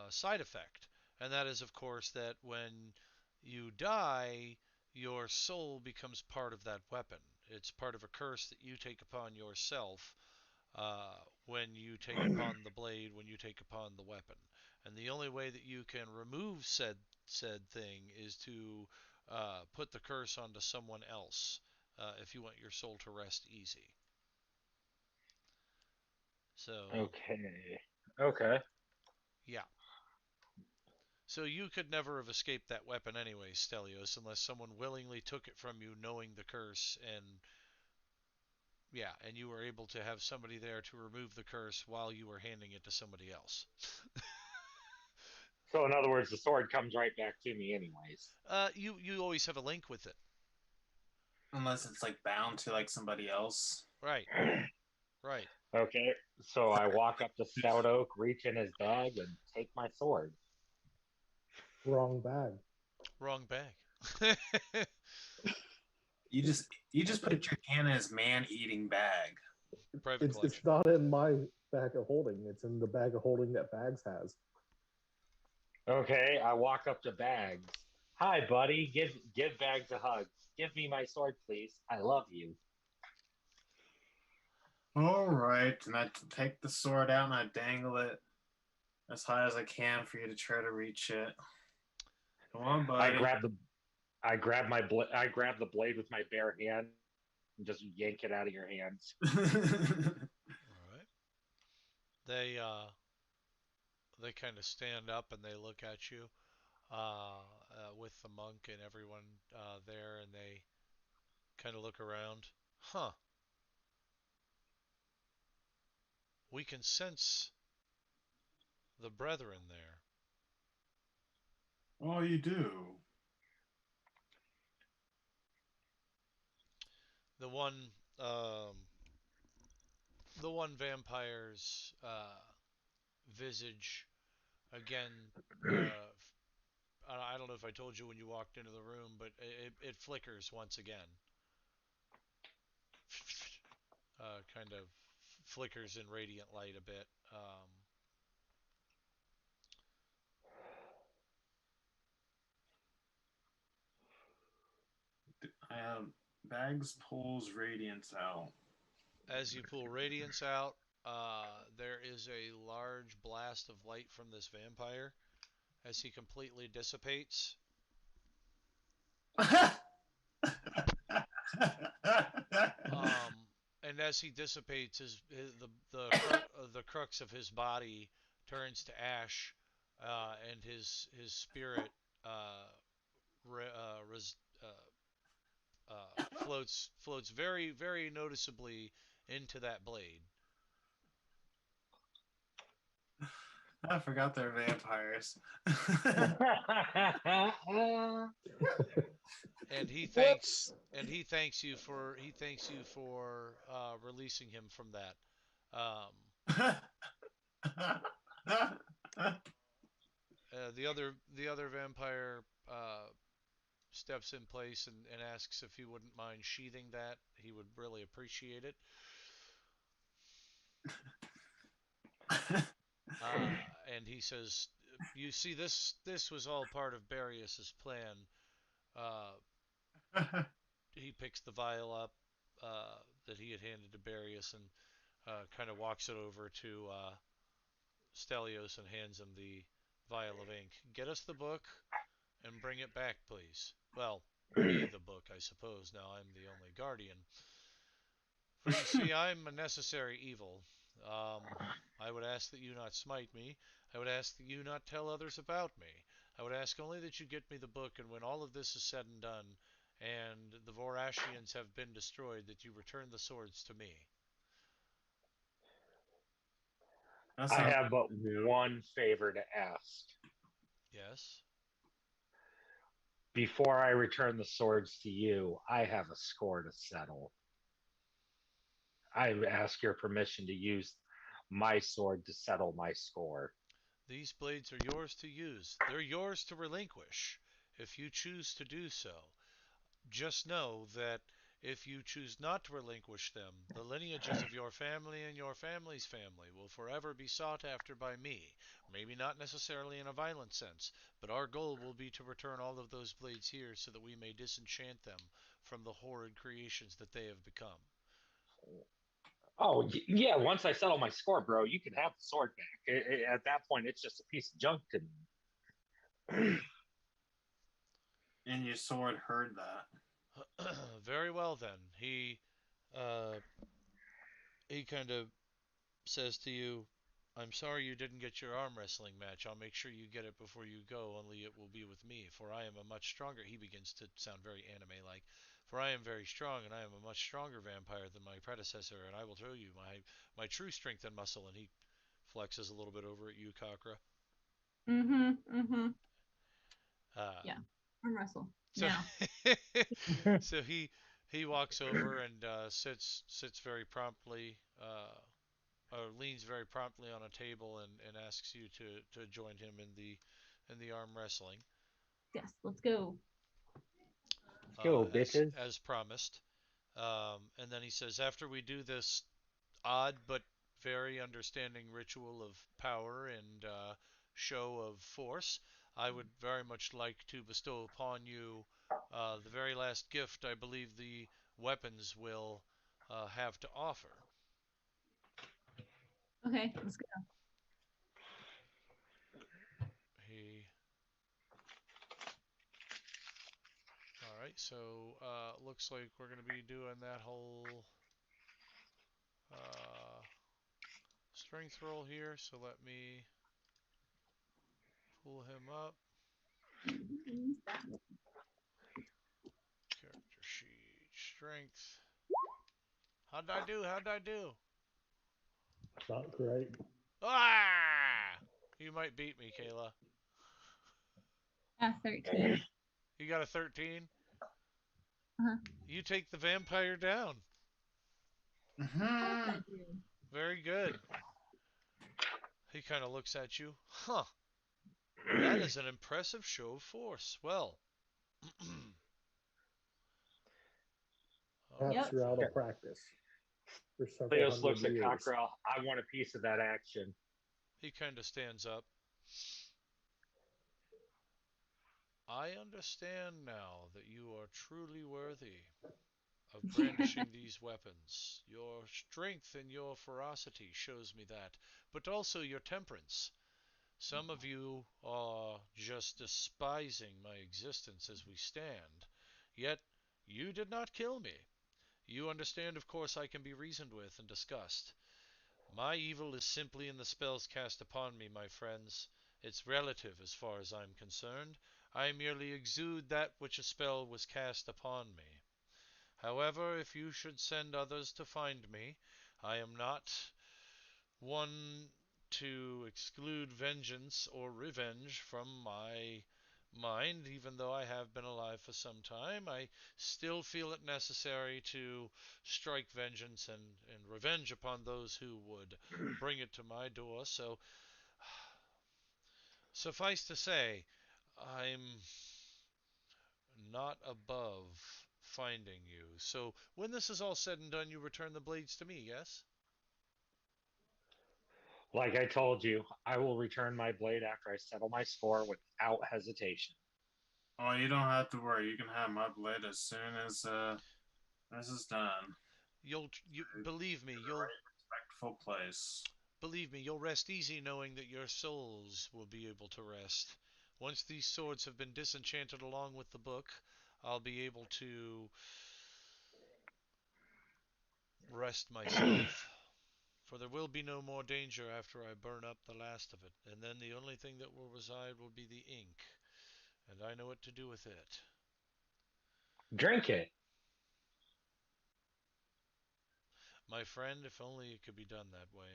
Speaker 1: side effect, and that is, of course, that when you die, your soul becomes part of that weapon. It's part of a curse that you take upon yourself when you take upon the blade, when you take upon the weapon. And the only way that you can remove said thing is to put the curse onto someone else if you want your soul to rest easy.
Speaker 4: back.
Speaker 1: So
Speaker 4: Okay. Okay.
Speaker 1: yeah. So you could never have escaped that weapon anyway, Stelios, unless someone willingly took it from you, knowing the curse, and yeah, and you were able to have somebody there to remove the curse while you were handing it to somebody else.
Speaker 4: So, in other words, the sword comes right back to me, anyways.
Speaker 1: You always have a link with it.
Speaker 3: Unless it's like bound to like somebody else.
Speaker 1: Right, right.
Speaker 4: Okay. So I walk up to Stout Oak, reach in his bag, and take my sword.
Speaker 6: Wrong bag.
Speaker 1: Wrong bag.
Speaker 3: You just put your hand in his man-eating bag.
Speaker 1: Private collection.
Speaker 6: It's not in my bag of holding. It's in the bag of holding that Bags has.
Speaker 4: Okay. I walk up to Bags. Hi, buddy. Give Bags a hug. Give me my sword, please. I love you.
Speaker 3: All right, and I take the sword out and I dangle it as high as I can for you to try to reach it. Come on,
Speaker 4: I
Speaker 3: buddy.
Speaker 4: grab the I grab the blade with my bare hand and just yank it out of your hands.
Speaker 1: All right. They kind of stand up and they look at you with the monk and everyone there, and they kind of look around. Huh. We can sense the brethren there.
Speaker 3: Oh, you do.
Speaker 1: The one, um, the one vampire's visage again. I don't know if I told you when you walked into the room, but it flickers once again. Kind of flickers in radiant light a bit.
Speaker 3: Bags pulls radiance out.
Speaker 1: As you pull radiance out, there is a large blast of light from this vampire as he completely dissipates. And as he dissipates, the crux of his body turns to ash, and his spirit uh, re, res, floats very noticeably into that blade.
Speaker 3: I forgot they're vampires.
Speaker 1: And he thanks
Speaker 5: Whoops.
Speaker 1: he thanks you for releasing him from that. Um, the other vampire steps in place and asks if you wouldn't mind sheathing that. He would really appreciate it. Uh, and he says, "You see, this was all part of Barrius's plan." Uh, he picks the vial up that he had handed to Barrius and kind of walks it over to Stelios and hands him the vial of ink. "Get us the book and bring it back, please." Well, me the book, I suppose. Now I'm the only guardian. For you see, I'm a necessary evil. I would ask that you not smite me. I would ask that you not tell others about me. I would ask only that you get me the book, and when all of this is said and done, and the Vorashians have been destroyed, that you return the swords to me.
Speaker 3: That
Speaker 4: I
Speaker 3: sounds
Speaker 4: have but one favor to ask.
Speaker 1: Yes?
Speaker 4: Before I return the swords to you, I have a score to settle. I ask your permission to use my sword to settle my score.
Speaker 1: These blades are yours to use. They're yours to relinquish, if you choose to do so. Just know that if you choose not to relinquish them, the lineages of your family and your family's family will forever be sought after by me. Maybe not necessarily in a violent sense, but our goal will be to return all of those blades here so that we may disenchant them from the horrid creations that they have become.
Speaker 4: Oh, yeah, once I settle my score, bro, you can have the sword back. At that point, it's just a piece of junk to me.
Speaker 3: and your sword heard that.
Speaker 1: Very well then. Uh, he kind of says to you, "I'm sorry you didn't get your arm wrestling match. I'll make sure you get it before you go, only it will be with me, for I am a much stronger." He begins to sound very anime like. "For I am very strong, and I am a much stronger vampire than my predecessor, and I will show you my true strength and muscle." And he flexes a little bit over at you, Kakra.
Speaker 2: Mm-hmm.
Speaker 1: Uh,
Speaker 2: Yeah. Arm wrestle.
Speaker 1: so
Speaker 2: Now.
Speaker 1: so he walks over and sits very promptly leans very promptly on a table and asks you to join him in the arm wrestling,
Speaker 2: Yes, let's go.
Speaker 4: Let's go, bitches.
Speaker 1: as promised. And then he says, "After we do this odd but very understanding ritual of power and show of force, I would very much like to bestow upon you the very last gift I believe the weapons will have to offer."
Speaker 2: Okay, let's go.
Speaker 1: He All right, so looks like we're going to be doing that whole uh, strength roll here. So let me pull him up. Character sheet, strength. How'd I do? How'd I do?
Speaker 6: Not great.
Speaker 1: Ah! You might beat me, Kayla.
Speaker 2: 13.
Speaker 1: You got a 13?
Speaker 2: Uh-huh.
Speaker 1: You take the vampire down.
Speaker 3: Mm-hmm.
Speaker 1: Very good. He kind of looks at you. Huh. That is an impressive show of force. Well, all
Speaker 6: Perhaps
Speaker 2: Yep.
Speaker 1: right
Speaker 6: you're out
Speaker 1: then.
Speaker 6: of practice for several
Speaker 4: Leos
Speaker 6: hundred
Speaker 4: looks at
Speaker 6: years.
Speaker 4: Cockrell. I want a piece of that action.
Speaker 1: He kind of stands up. "I understand now that you are truly worthy of brandishing these weapons. Your strength and your ferocity shows me that, but also your temperance. Some of you are just despising my existence as we stand. Yet you did not kill me. You understand, of course, I can be reasoned with and discussed. My evil is simply in the spells cast upon me, my friends. It's relative as far as I'm concerned. I merely exude that which a spell was cast upon me. However, if you should send others to find me, I am not one to exclude vengeance or revenge from my mind. Even though I have been alive for some time, I still feel it necessary to strike vengeance and revenge upon those who would bring it to my door. So, suffice to say, I'm not above finding you. So when this is all said and done, you return the blades to me, yes?
Speaker 4: Like I told you, I will return my blade after I settle my score without hesitation.
Speaker 3: Oh, you don't have to worry. You can have my blade as soon as this is done.
Speaker 1: You believe me,
Speaker 3: In the right, respectful place.
Speaker 1: you'll rest easy knowing that your souls will be able to rest. Once these swords have been disenchanted along with the book, I'll be able to rest myself. For there will be no more danger after I burn up the last of it, and then the only thing that will reside will be the ink, and I know what to do with it.
Speaker 4: Drink it.
Speaker 1: My friend, if only it could be done that way.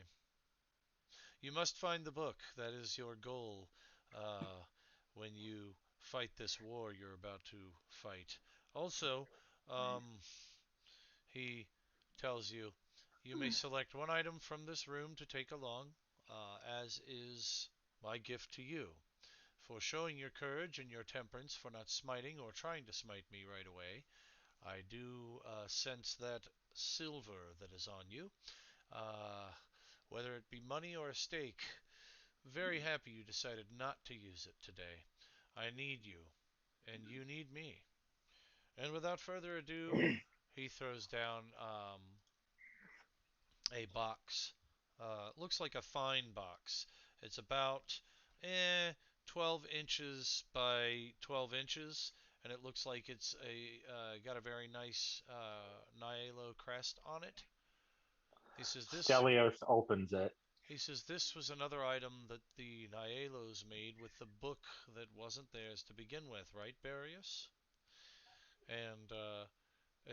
Speaker 1: You must find the book. That is your goal uh, when you fight this war you're about to fight. Also, um, he tells you, you may select one item from this room to take along, as is my gift to you, for showing your courage and your temperance, for not smiting or trying to smite me right away. I do sense that silver that is on you, uh, whether it be money or a stake. Very happy you decided not to use it today. I need you, and you need me. And without further ado, he throws down a box. Looks like a fine box. It's about eh, 12 inches by 12 inches, and it looks like it's a got a very nice Nyalo crest on it. He says this.
Speaker 4: Stelios opens it.
Speaker 1: He says this was another item that the Nyalos made with the book that wasn't theirs to begin with, right, Barius? And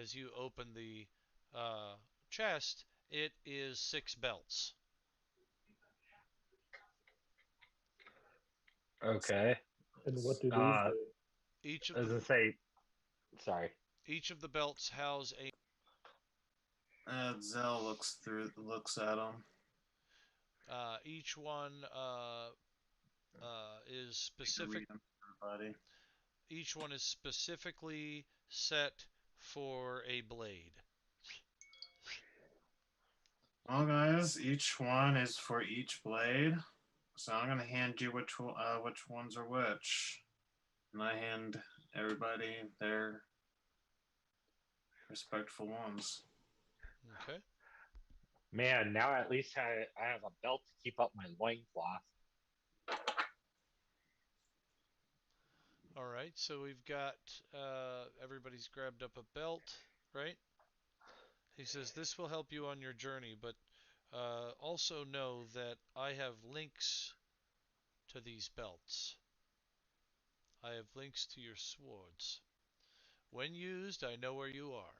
Speaker 1: as you open the uh, chest, it is 6 belts.
Speaker 4: Okay.
Speaker 6: And what do these
Speaker 4: Uh,
Speaker 6: do?
Speaker 1: Each of
Speaker 4: as
Speaker 1: the
Speaker 4: I say, sorry.
Speaker 1: each of the belts house a
Speaker 3: Zell looks at him.
Speaker 1: each one is
Speaker 3: You can read
Speaker 1: specific.
Speaker 3: them, everybody.
Speaker 1: Each one is specifically set for a blade.
Speaker 3: Well, guys, each one is for each blade. So I'm gonna hand you which ones are which, and I hand everybody their respectful ones.
Speaker 1: Okay.
Speaker 4: Man, now at least I have a belt to keep up my loincloth.
Speaker 1: All right. So we've got everybody's grabbed up a belt, right? He says this will help you on your journey, but also know that I have links to these belts. I have links to your swords. When used, I know where you are.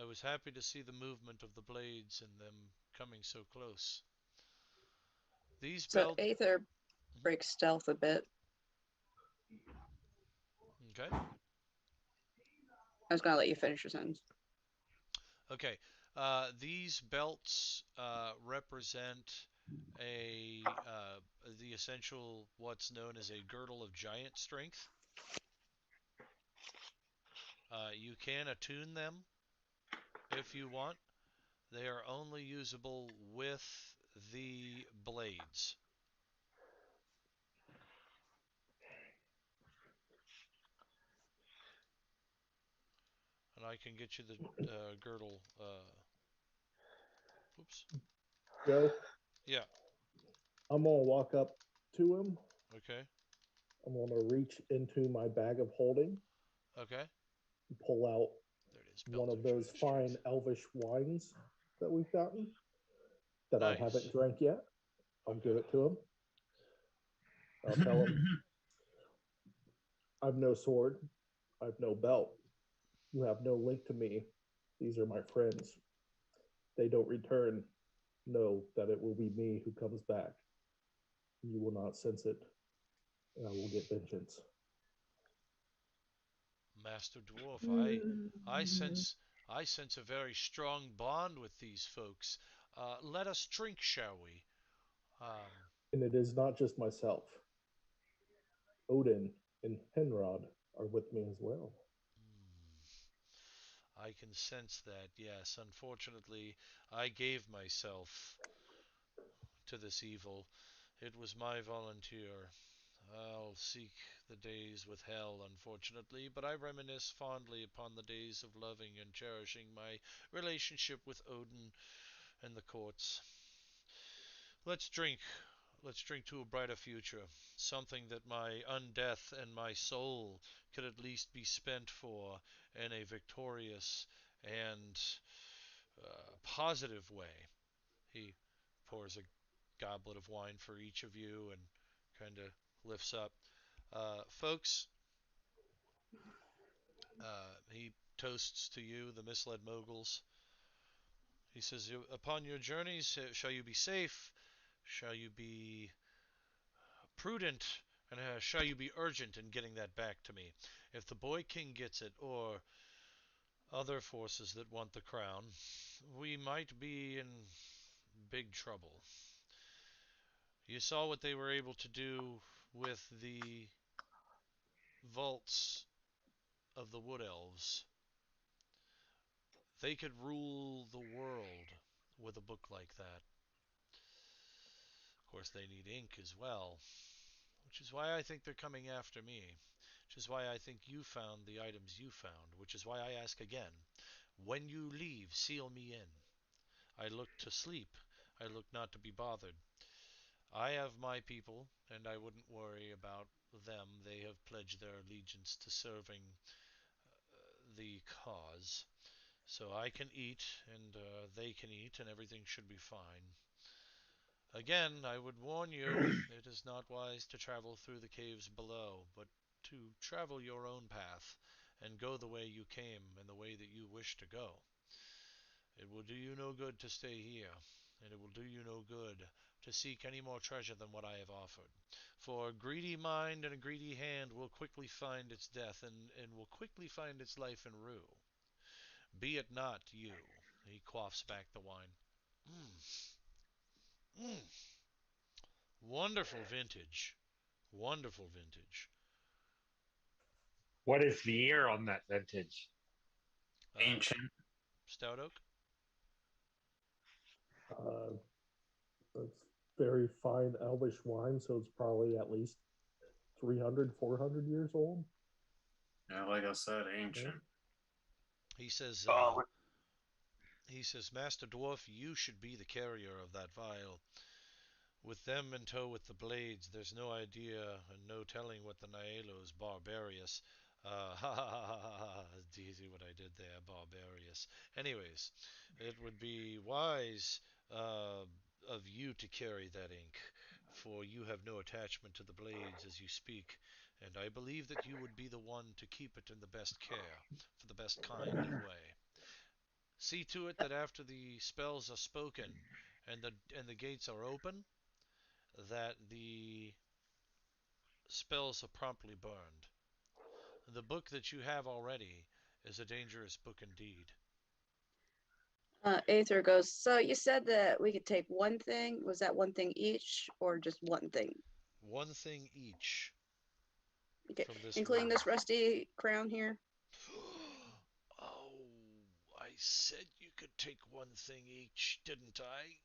Speaker 1: I was happy to see the movement of the blades and them coming so close. These
Speaker 5: So
Speaker 1: belts.
Speaker 5: Aether breaks stealth a bit.
Speaker 1: Okay.
Speaker 5: I was gonna let you finish your sentence.
Speaker 1: Okay. These belts represent the essential what's known as a girdle of giant strength. You can attune them if you want. They are only usable with the blades. And I can get you the girdle. Oops.
Speaker 6: Joe,
Speaker 1: Yeah.
Speaker 6: I'm gonna walk up to him.
Speaker 1: Okay.
Speaker 6: I'm gonna reach into my bag of holding
Speaker 1: Okay.
Speaker 6: and pull out
Speaker 1: There it is.
Speaker 6: one
Speaker 1: Belt
Speaker 6: of
Speaker 1: of
Speaker 6: those
Speaker 1: giant
Speaker 6: fine
Speaker 1: strength.
Speaker 6: elvish wines that we've gotten that I haven't
Speaker 1: Nice.
Speaker 6: drank yet. I'll
Speaker 1: Okay.
Speaker 6: give it to him. I'll tell him, I've no sword, I've no belt. You have no link to me. These are my friends. They don't return. Know that it will be me who comes back. You will not sense it, and I will get vengeance.
Speaker 1: Master Dwarf, I sense a very strong bond with these folks. Let us drink, shall we? Um,
Speaker 6: And it is not just myself. Odin and Henrod are with me as well.
Speaker 1: I can sense that, yes. Unfortunately, I gave myself to this evil. It was my volunteer. I'll seek the days with hell, unfortunately, but I reminisce fondly upon the days of loving and cherishing my relationship with Odin and the courts. Let's drink. Let's drink to a brighter future. Something that my undeath and my soul could at least be spent for in a victorious and positive way. He pours a goblet of wine for each of you and kind of lifts up. Folks, he toasts to you, the misled moguls. He says, upon your journeys, shall you be safe? Shall you be prudent? And shall you be urgent in getting that back to me? If the boy king gets it, or other forces that want the crown, we might be in big trouble. You saw what they were able to do with the vaults of the wood elves. They could rule the world with a book like that. Of course, they need ink as well, which is why I think they're coming after me. Which is why I think you found the items you found. Which is why I ask again, when you leave, seal me in. I look to sleep. I look not to be bothered. I have my people, and I wouldn't worry about them. They have pledged their allegiance to serving the cause. So I can eat, and they can eat, and everything should be fine. Again, I would warn you, it is not wise to travel through the caves below, but to travel your own path, and go the way you came, and the way that you wish to go. It will do you no good to stay here, and it will do you no good to seek any more treasure than what I have offered. For a greedy mind and a greedy hand will quickly find its death, and will quickly find its life in rue. Be it not you. He quaffs back the wine. Mm, mm, wonderful vintage. Wonderful vintage.
Speaker 4: What is the year on that vintage?
Speaker 1: Uh,
Speaker 3: Ancient.
Speaker 1: Stout Oak?
Speaker 6: Uh, it's very fine elvish wine, so it's probably at least 300, 400 years old.
Speaker 3: Yeah, like I said,
Speaker 6: Yeah.
Speaker 3: ancient.
Speaker 1: He says,
Speaker 4: Oh,
Speaker 1: Master Dwarf, you should be the carrier of that vial. With them in tow with the blades, there's no idea and no telling what the Nielo's barbarous. Ha ha ha ha ha. Do you see what I did there? Barbarous. Anyways, it would be wise of you to carry that ink, for you have no attachment to the blades as you speak, and I believe that you would be the one to keep it in the best care, for the best kind of way. See to it that after the spells are spoken and the gates are open, that the spells are promptly burned. The book that you have already is a dangerous book indeed.
Speaker 5: Aether goes, so you said that we could take one thing. Was that one thing each or just one thing?
Speaker 1: One thing each
Speaker 5: Okay.
Speaker 1: from this
Speaker 5: Including
Speaker 1: room.
Speaker 5: this rusty crown here?
Speaker 1: Oh, I said you could take one thing each, didn't I?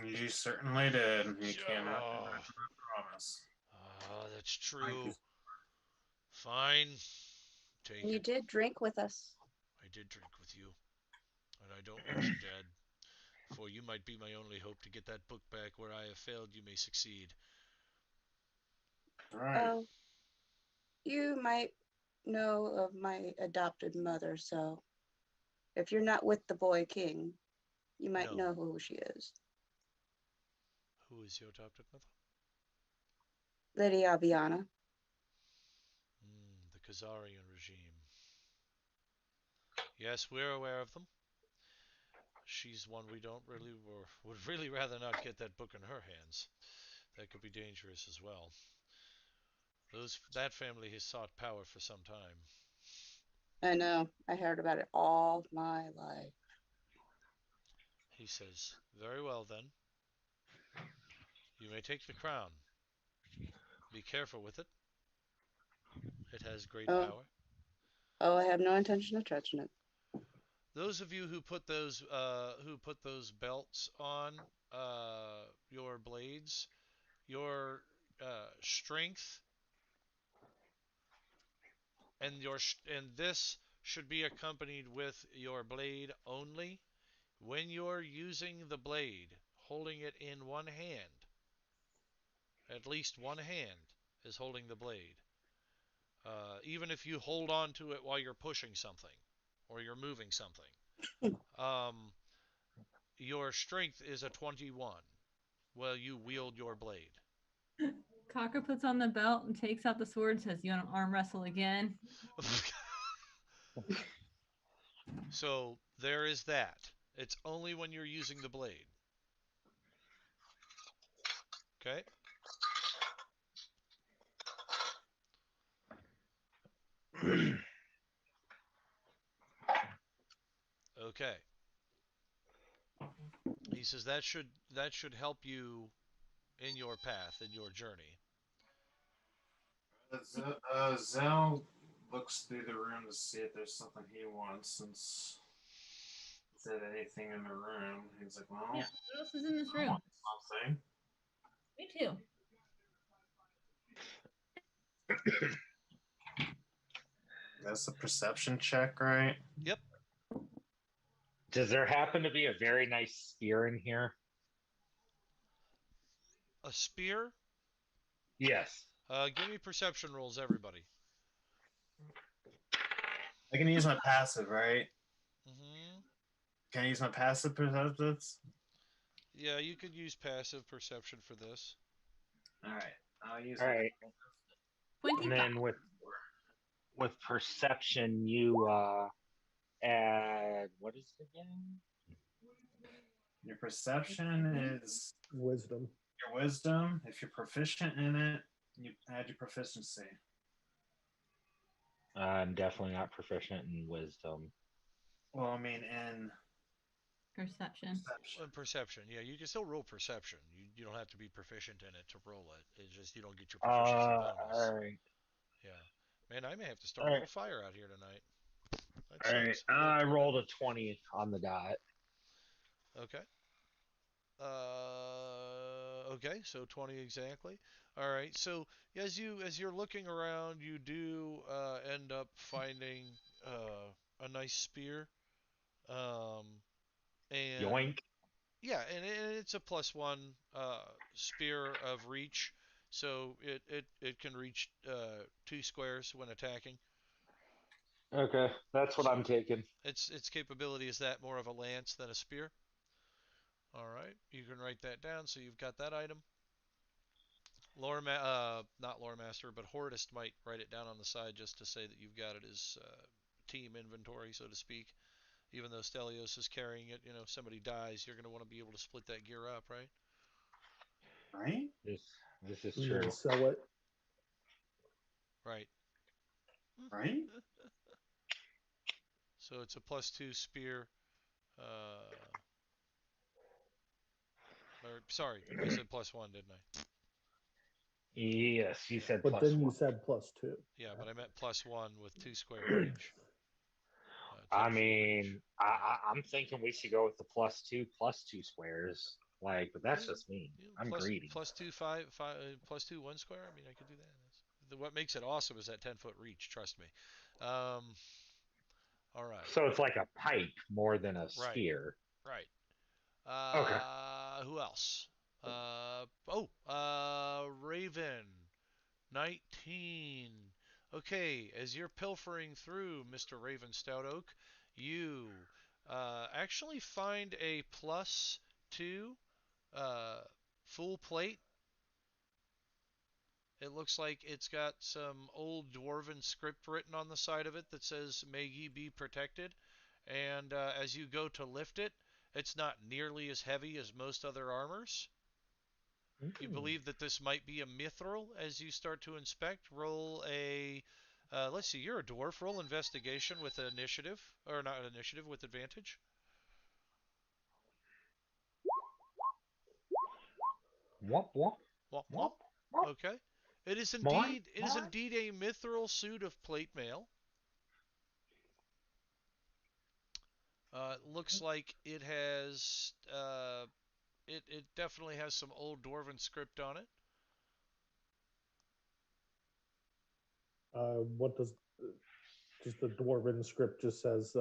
Speaker 3: You certainly did. You cannot deny
Speaker 1: Oh,
Speaker 3: my promise.
Speaker 1: that's
Speaker 3: Thank you.
Speaker 1: true. Fine,
Speaker 5: And
Speaker 1: take
Speaker 5: you
Speaker 1: it.
Speaker 5: did drink with us.
Speaker 1: I did drink with you, and I don't want you dead. For you might be my only hope to get that book back. Where I have failed, you may succeed.
Speaker 3: Right.
Speaker 5: Oh, you might know of my adopted mother, so if you're not with the boy king, you might
Speaker 1: No.
Speaker 5: know who she is.
Speaker 1: Who is your adopted mother?
Speaker 5: Lady Aviana.
Speaker 1: The Khazarian regime. Yes, we're aware of them. She's one we don't really, or would really rather not get that book in her hands. That could be dangerous as well. That family has sought power for some time.
Speaker 5: I know. I heard about it all my life.
Speaker 1: He says, very well then. You may take the crown. Be careful with it. It has great
Speaker 5: Oh,
Speaker 1: power.
Speaker 5: oh, I have no intention of touching it.
Speaker 1: Those of you who put those belts on your blades, your strength and this should be accompanied with your blade only. When you're using the blade, holding it in one hand, at least one hand is holding the blade. Even if you hold on to it while you're pushing something or you're moving something, um, your strength is a 21 while you wield your blade.
Speaker 2: Cocker puts on the belt and takes out the sword and says, "You want to arm wrestle again?"
Speaker 1: So there is that. It's only when you're using the blade. Okay? Okay. He says that should help you in your path, in your journey.
Speaker 3: Zell looks through the room to see if there's something he wants since he said anything in the room. He's like, well,
Speaker 2: Yeah. What else is in this
Speaker 3: I
Speaker 2: room?
Speaker 3: want something.
Speaker 2: Me too.
Speaker 3: That's a perception check, right?
Speaker 1: Yep.
Speaker 4: Does there happen to be a very nice spear in here?
Speaker 1: A spear?
Speaker 4: Yes.
Speaker 1: Give me perception rolls, everybody.
Speaker 3: I can use my passive, right?
Speaker 1: Hmm.
Speaker 3: Can I use my passive perceptions?
Speaker 1: Yeah, you could use passive perception for this.
Speaker 3: All right, I'll use
Speaker 4: All
Speaker 3: my
Speaker 4: right. And
Speaker 2: 25.
Speaker 4: then with perception, you add what is it again?
Speaker 3: Your perception is
Speaker 6: Wisdom.
Speaker 3: your wisdom. If you're proficient in it, you add your proficiency.
Speaker 4: I'm definitely not proficient in wisdom.
Speaker 3: Well, I mean, in
Speaker 2: Perception.
Speaker 3: perception.
Speaker 1: Perception. Yeah, you can still roll perception. You don't have to be proficient in it to roll it. It's just you don't get your proficiency bonus.
Speaker 4: All right.
Speaker 1: Yeah. Man, I may have to start
Speaker 4: All
Speaker 1: a
Speaker 4: right.
Speaker 1: little fire out here tonight. That
Speaker 4: All right.
Speaker 1: sucks. A little
Speaker 4: I
Speaker 1: tornado.
Speaker 4: rolled a 20 on the dot.
Speaker 1: Okay. Okay, so 20 exactly. All right. So as you're looking around, you do end up finding a nice spear. Um, and
Speaker 4: Yoink.
Speaker 1: yeah, and it's a +1 spear of reach, so it can reach 2 squares when attacking.
Speaker 4: Okay. That's what I'm
Speaker 1: So
Speaker 4: taking.
Speaker 1: its capability is that more of a lance than a spear. All right, you can write that down so you've got that item. Not lore master, but Hordist might write it down on the side just to say that you've got it as team inventory, so to speak. Even though Stelios is carrying it, if somebody dies, you're going to want to be able to split that gear up, right?
Speaker 3: Right?
Speaker 4: This is
Speaker 6: And then
Speaker 4: true.
Speaker 6: sell it.
Speaker 1: Right.
Speaker 3: Right?
Speaker 1: So it's a +2 spear. Uh, or sorry, I said +1, didn't I?
Speaker 4: Yes, you
Speaker 1: Yeah.
Speaker 4: said
Speaker 6: But
Speaker 4: plus
Speaker 6: then you
Speaker 4: one.
Speaker 6: said +2.
Speaker 1: Yeah, but I meant +1 with 2 square reach. 10
Speaker 4: I
Speaker 1: foot reach.
Speaker 4: mean, I'm thinking we should go with the plus two squares. Like, but that's
Speaker 1: Yeah,
Speaker 4: just me.
Speaker 1: yeah.
Speaker 4: I'm greedy.
Speaker 1: +2 +2 1 square. I mean, I could do that. What makes it awesome is that 10-foot reach. Trust me. All right.
Speaker 4: So it's like a pike more than a
Speaker 1: Right.
Speaker 4: spear.
Speaker 1: Right.
Speaker 4: Okay.
Speaker 1: Who else? Raven. 19. Okay, as you're pilfering through, Mr. Raven Stoutoak, you actually find a +2 uh, full plate. It looks like it's got some old dwarven script written on the side of it that says, "May ye be protected." And as you go to lift it, it's not nearly as heavy as most other armors. You believe that this might be a mithril as you start to inspect. Roll a, let's see, you're a dwarf. Roll investigation with initiative, or not initiative, with advantage.
Speaker 4: Womp womp
Speaker 1: Womp womp.
Speaker 4: womp womp.
Speaker 1: Okay. It is
Speaker 4: More?
Speaker 1: indeed a mithril suit of plate mail. Looks like it has it definitely has some old dwarven script on it.
Speaker 6: What does just the dwarven script just says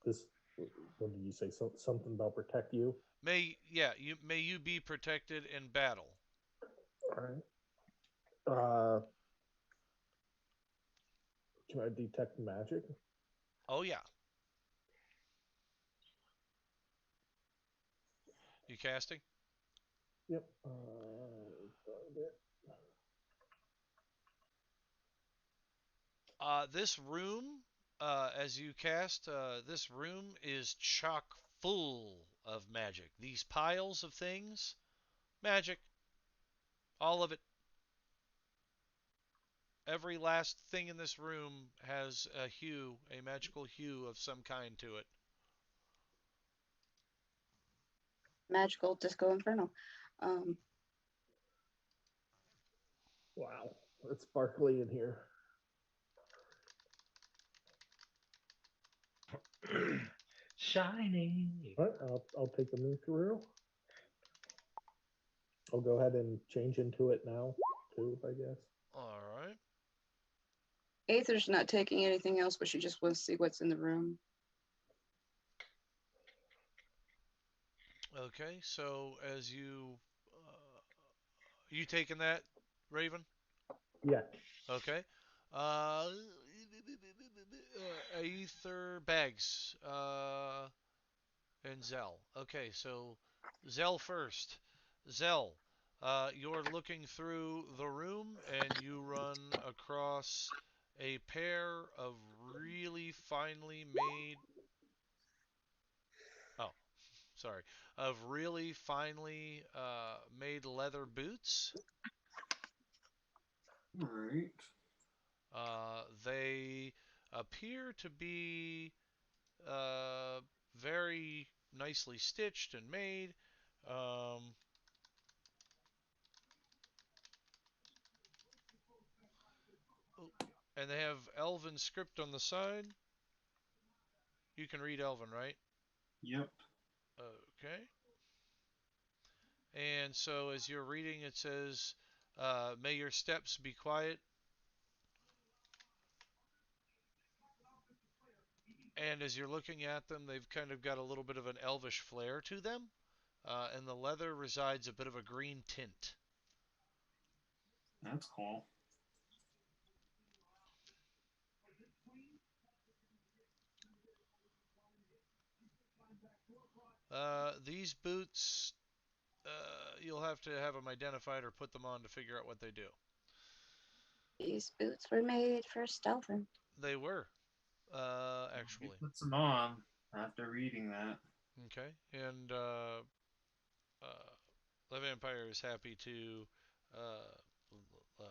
Speaker 6: this? What did you say? Something about protect you.
Speaker 1: May you be protected in battle.
Speaker 6: All right. Uh, can I detect magic?
Speaker 1: Oh yeah. You casting?
Speaker 6: Yep.
Speaker 1: This room, as you cast, this room is chock full of magic. These piles of things, magic, all of it. Every last thing in this room has a magical hue of some kind to it.
Speaker 5: Magical Disco Inferno.
Speaker 6: Wow, it's sparkly in here.
Speaker 4: Shiny.
Speaker 6: All right, I'll take the move through. I'll go ahead and change into it now, too, I guess.
Speaker 1: All right.
Speaker 5: Aether's not taking anything else, but she just wants to see what's in the room.
Speaker 1: Okay, so as you taking that, Raven?
Speaker 6: Yeah.
Speaker 1: Okay. Aether bags. And Zell. Okay, so Zell first. Zell, you're looking through the room and you run across a pair of really finely made. Oh, sorry. Of really finely made leather boots.
Speaker 3: All right.
Speaker 1: They appear to be uh, very nicely stitched and made. Um, oh, and they have Elven script on the side. You can read Elven, right?
Speaker 3: Yep.
Speaker 1: Okay. And so as you're reading, it says, "May your steps be quiet." And as you're looking at them, they've kind of got a little bit of an elvish flair to them. And the leather resides a bit of a green tint.
Speaker 3: That's cool.
Speaker 1: These boots, you'll have to have them identified or put them on to figure out what they do.
Speaker 5: These boots were made for stealthing.
Speaker 1: They were,
Speaker 3: He
Speaker 1: actually.
Speaker 3: puts them on after reading that.
Speaker 1: Okay. And uh, the vampire is happy to uh,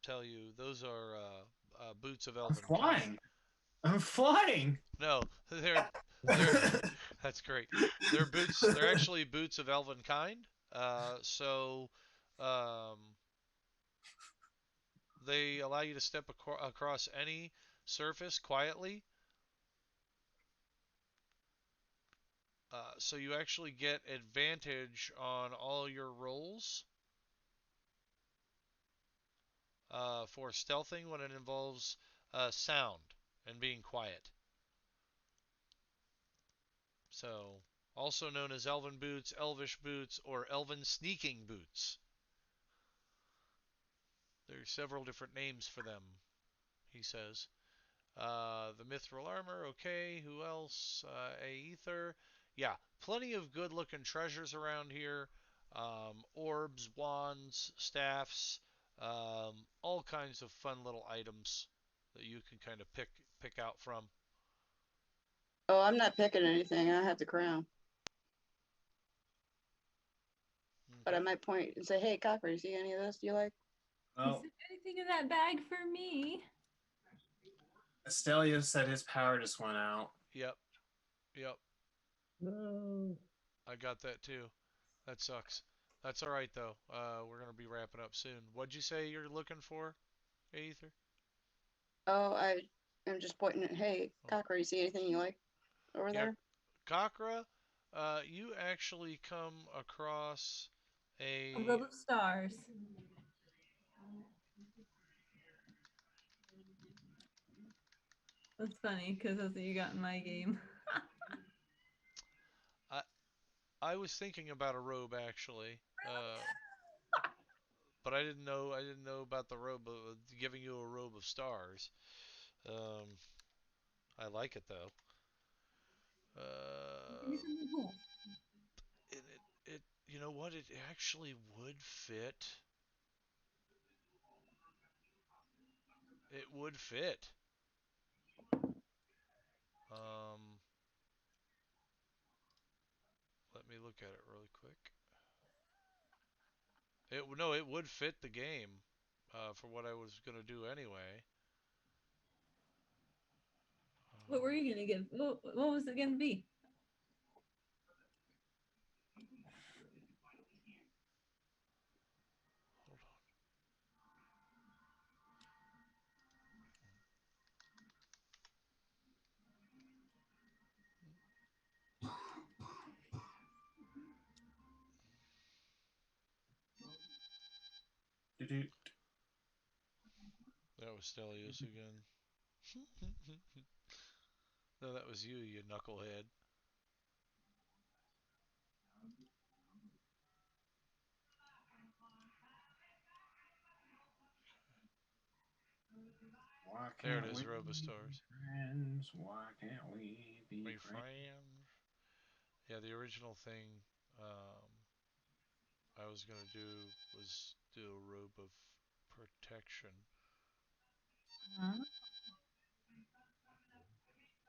Speaker 1: tell you those are boots of
Speaker 3: I'm
Speaker 1: elven kind.
Speaker 3: flying. I'm flying.
Speaker 1: No, they're that's great. They're boots. They're actually boots of elven kind. So um, they allow you to step across any surface quietly. So you actually get advantage on all your rolls for stealthing when it involves sound and being quiet. So, also known as elven boots, elvish boots, or elven sneaking boots. There are several different names for them, he says. The mithril armor, okay. Who else? Aether. Yeah, plenty of good looking treasures around here. Orbs, wands, staffs, all kinds of fun little items that you can kind of pick out from.
Speaker 5: Oh, I'm not picking anything. I have the crown. But I
Speaker 1: Okay.
Speaker 5: might point and say, hey, Copper, you see any of this you like?
Speaker 2: Is
Speaker 3: Well,
Speaker 2: there anything in that bag for me?
Speaker 3: Estelia said his power just went out.
Speaker 1: Yep. Yep.
Speaker 6: No.
Speaker 1: I got that too. That sucks. That's all right though. We're gonna be wrapping up soon. What'd you say you're looking for, Aether?
Speaker 5: Oh, I am just pointing at, hey,
Speaker 1: Oh,
Speaker 5: Cocker, you see anything you like over
Speaker 1: yeah,
Speaker 5: there?
Speaker 1: Kakra. You actually come across
Speaker 2: A
Speaker 1: a.
Speaker 2: robe of stars. That's funny because that's what you got in my game.
Speaker 1: I I was thinking about a robe actually. But I didn't know about the robe of giving you a robe of stars. Um, I like it though.
Speaker 2: Give me
Speaker 1: Uh,
Speaker 2: something cool.
Speaker 1: it you know what? It actually would fit. It would fit. Um, Let me look at it really quick. It would fit the game, for what I was gonna do anyway.
Speaker 2: What were
Speaker 1: Um,
Speaker 2: you gonna give? What was it gonna be?
Speaker 1: Hold on.
Speaker 3: Do-do.
Speaker 1: That was Stelios again. No, that was you, you knucklehead.
Speaker 3: Why
Speaker 1: There it
Speaker 3: can't we
Speaker 1: is,
Speaker 3: be
Speaker 1: Robostars.
Speaker 3: friends? Why can't we be
Speaker 1: My
Speaker 3: friends?
Speaker 1: friend. Yeah, the original thing I was gonna do was do a robe of protection.
Speaker 2: Huh?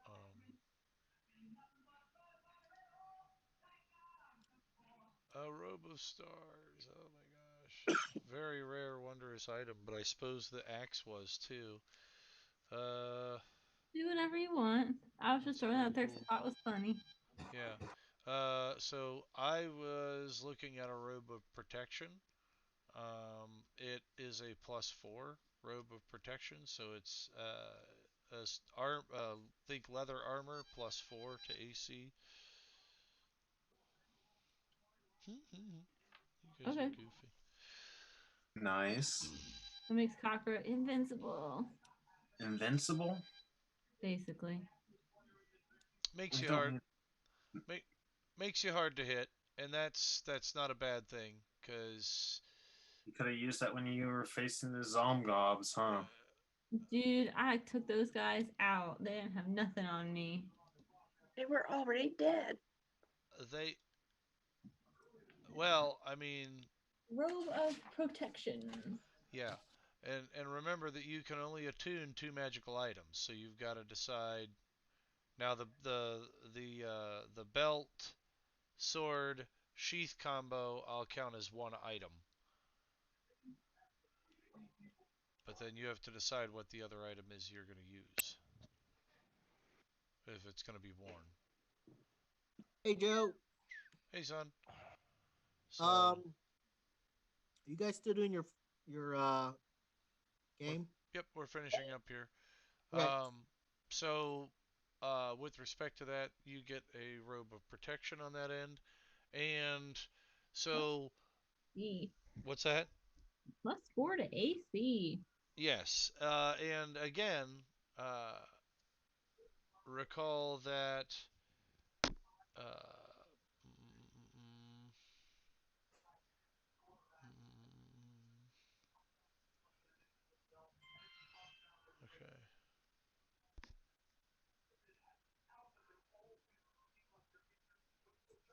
Speaker 1: Um, a robe of stars. Oh my gosh. Very rare, wondrous item, but I suppose the axe was too. Uh,
Speaker 2: Do whatever you want. I was just
Speaker 1: that's
Speaker 2: throwing that
Speaker 1: pretty
Speaker 2: out there 'cause
Speaker 1: cool.
Speaker 2: I thought it was funny.
Speaker 1: Yeah. So I was looking at a robe of protection. It is a +4 robe of protection, so it's think leather armor +4 to AC. You guys are
Speaker 2: Okay.
Speaker 1: goofy.
Speaker 3: Nice.
Speaker 2: It makes Cockroach invincible,
Speaker 3: Invincible?
Speaker 2: basically.
Speaker 1: Makes
Speaker 3: We
Speaker 1: you
Speaker 3: don't
Speaker 1: hard.
Speaker 3: need.
Speaker 1: Make, Makes you hard to hit, and that's not a bad thing, because
Speaker 3: You could have used that when you were facing the Zomgobs, huh?
Speaker 2: Dude, I took those guys out. They didn't have nothing on me.
Speaker 5: They were already dead.
Speaker 1: they well, I mean,
Speaker 2: Robe of protection.
Speaker 1: yeah, and remember that you can only attune 2 magical items, so you've got to decide. Now the belt, sword, sheath combo I'll count as one item, but then you have to decide what the other item is you're going to use if it's going to be worn.
Speaker 8: Hey Joe,
Speaker 1: Hey son, so
Speaker 8: um, you guys still doing your
Speaker 1: we're
Speaker 8: game?
Speaker 1: yep, we're finishing up here.
Speaker 8: Okay.
Speaker 1: Um, so with respect to that, you get a robe of protection on that end, and so
Speaker 2: E.
Speaker 1: what's that?
Speaker 2: +4 to AC.
Speaker 1: Yes, and again, uh, recall that. Uh, mm, mm, mm, okay.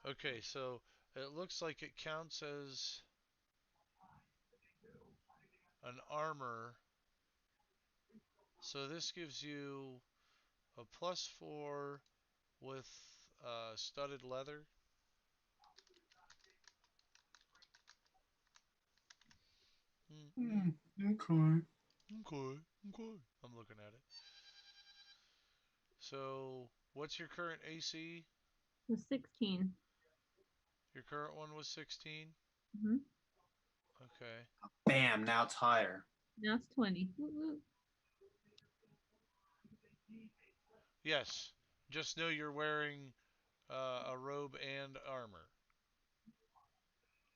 Speaker 1: Okay, so it looks like it counts as an armor. So this gives you a +4 with studded leather. Mm, mm,
Speaker 3: Okay.
Speaker 1: okay, okay. I'm looking at it. So, what's your current AC?
Speaker 2: Was 16.
Speaker 1: Your current one was 16.
Speaker 2: Hmm.
Speaker 1: Okay.
Speaker 3: Bam! Now it's higher.
Speaker 2: Now it's 20. Woo, woo.
Speaker 1: Yes. Just know you're wearing a robe and armor.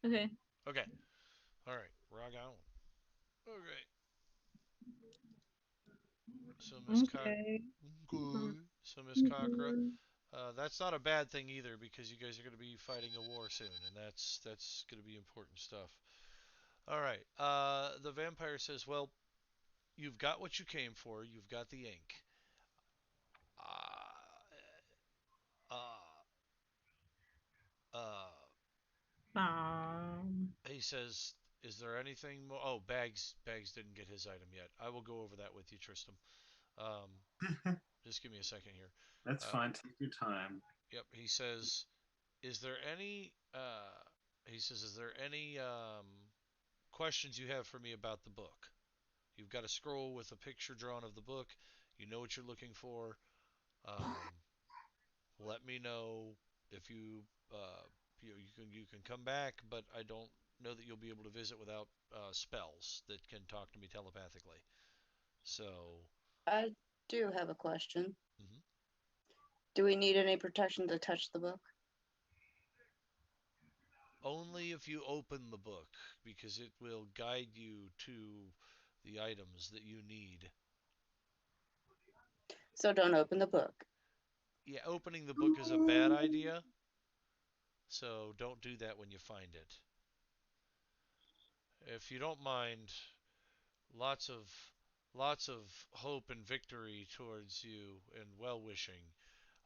Speaker 2: Okay.
Speaker 1: Okay. All right. Rock on. Okay. So Miss Cock.
Speaker 2: Okay.
Speaker 1: Okay. So Miss Cockra. That's not a bad thing either because you guys are going to be fighting a war soon, and that's going to be important stuff. All right. The vampire says, "Well, you've got what you came for. You've got the ink. Uh, uh,
Speaker 2: Um,
Speaker 1: he says, "Is there anything more?" Oh, Bags didn't get his item yet. I will go over that with you, Tristram. Um, just give me a second here.
Speaker 3: That's
Speaker 1: Uh,
Speaker 3: fine. Take your time.
Speaker 1: yep. He says, "Is there any?" He says, "Is there any questions you have for me about the book? You've got a scroll with a picture drawn of the book. You know what you're looking for. Um, let me know if you can come back, but I don't know that you'll be able to visit without spells that can talk to me telepathically. So,
Speaker 5: I do have a question.
Speaker 1: mhm.
Speaker 5: Do we need any protection to touch the book?
Speaker 1: Only if you open the book, because it will guide you to the items that you need.
Speaker 5: So don't open the book.
Speaker 1: Yeah, opening the book is a bad idea, so don't do that when you find it. If you don't mind, lots of lots of hope and victory towards you and well wishing.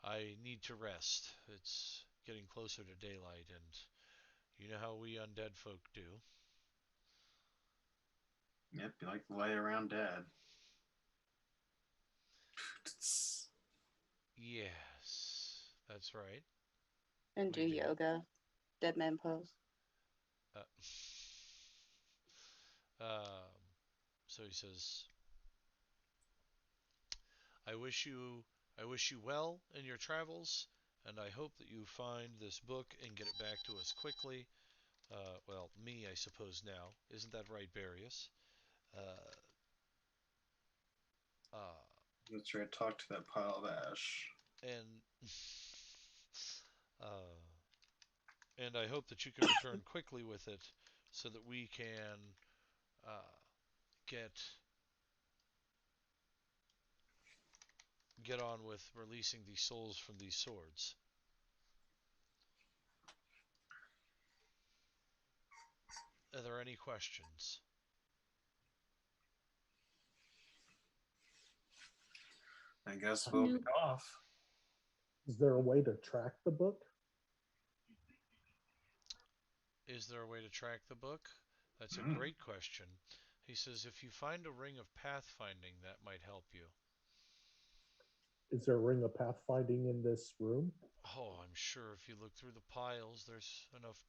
Speaker 1: I need to rest. It's getting closer to daylight, and you know how we undead folk do.
Speaker 3: Yep, you like to lay around dead.
Speaker 1: Yes, that's right.
Speaker 5: And do
Speaker 1: We do.
Speaker 5: yoga, dead man pose.
Speaker 1: Uh, um, so he says, "I wish you, I wish you well in your travels, and I hope that you find this book and get it back to us quickly. Well, me, I suppose now. Isn't that right, Barius? Uh, uh,
Speaker 3: Let's try to talk to that pile of ash.
Speaker 1: and uh, and I hope that you can return quickly with it, so that we can uh, get get on with releasing these souls from these swords." Are there any questions?
Speaker 3: I guess we'll be
Speaker 2: Nope.
Speaker 3: off.
Speaker 6: Is there a way to track the book?
Speaker 1: Is there a way to track the book? That's a
Speaker 3: Mm.
Speaker 1: great question. He says, if you find a ring of pathfinding, that might help you.
Speaker 6: Is there a ring of pathfinding in this room?
Speaker 1: Oh, I'm sure if you look through the piles, there's enough.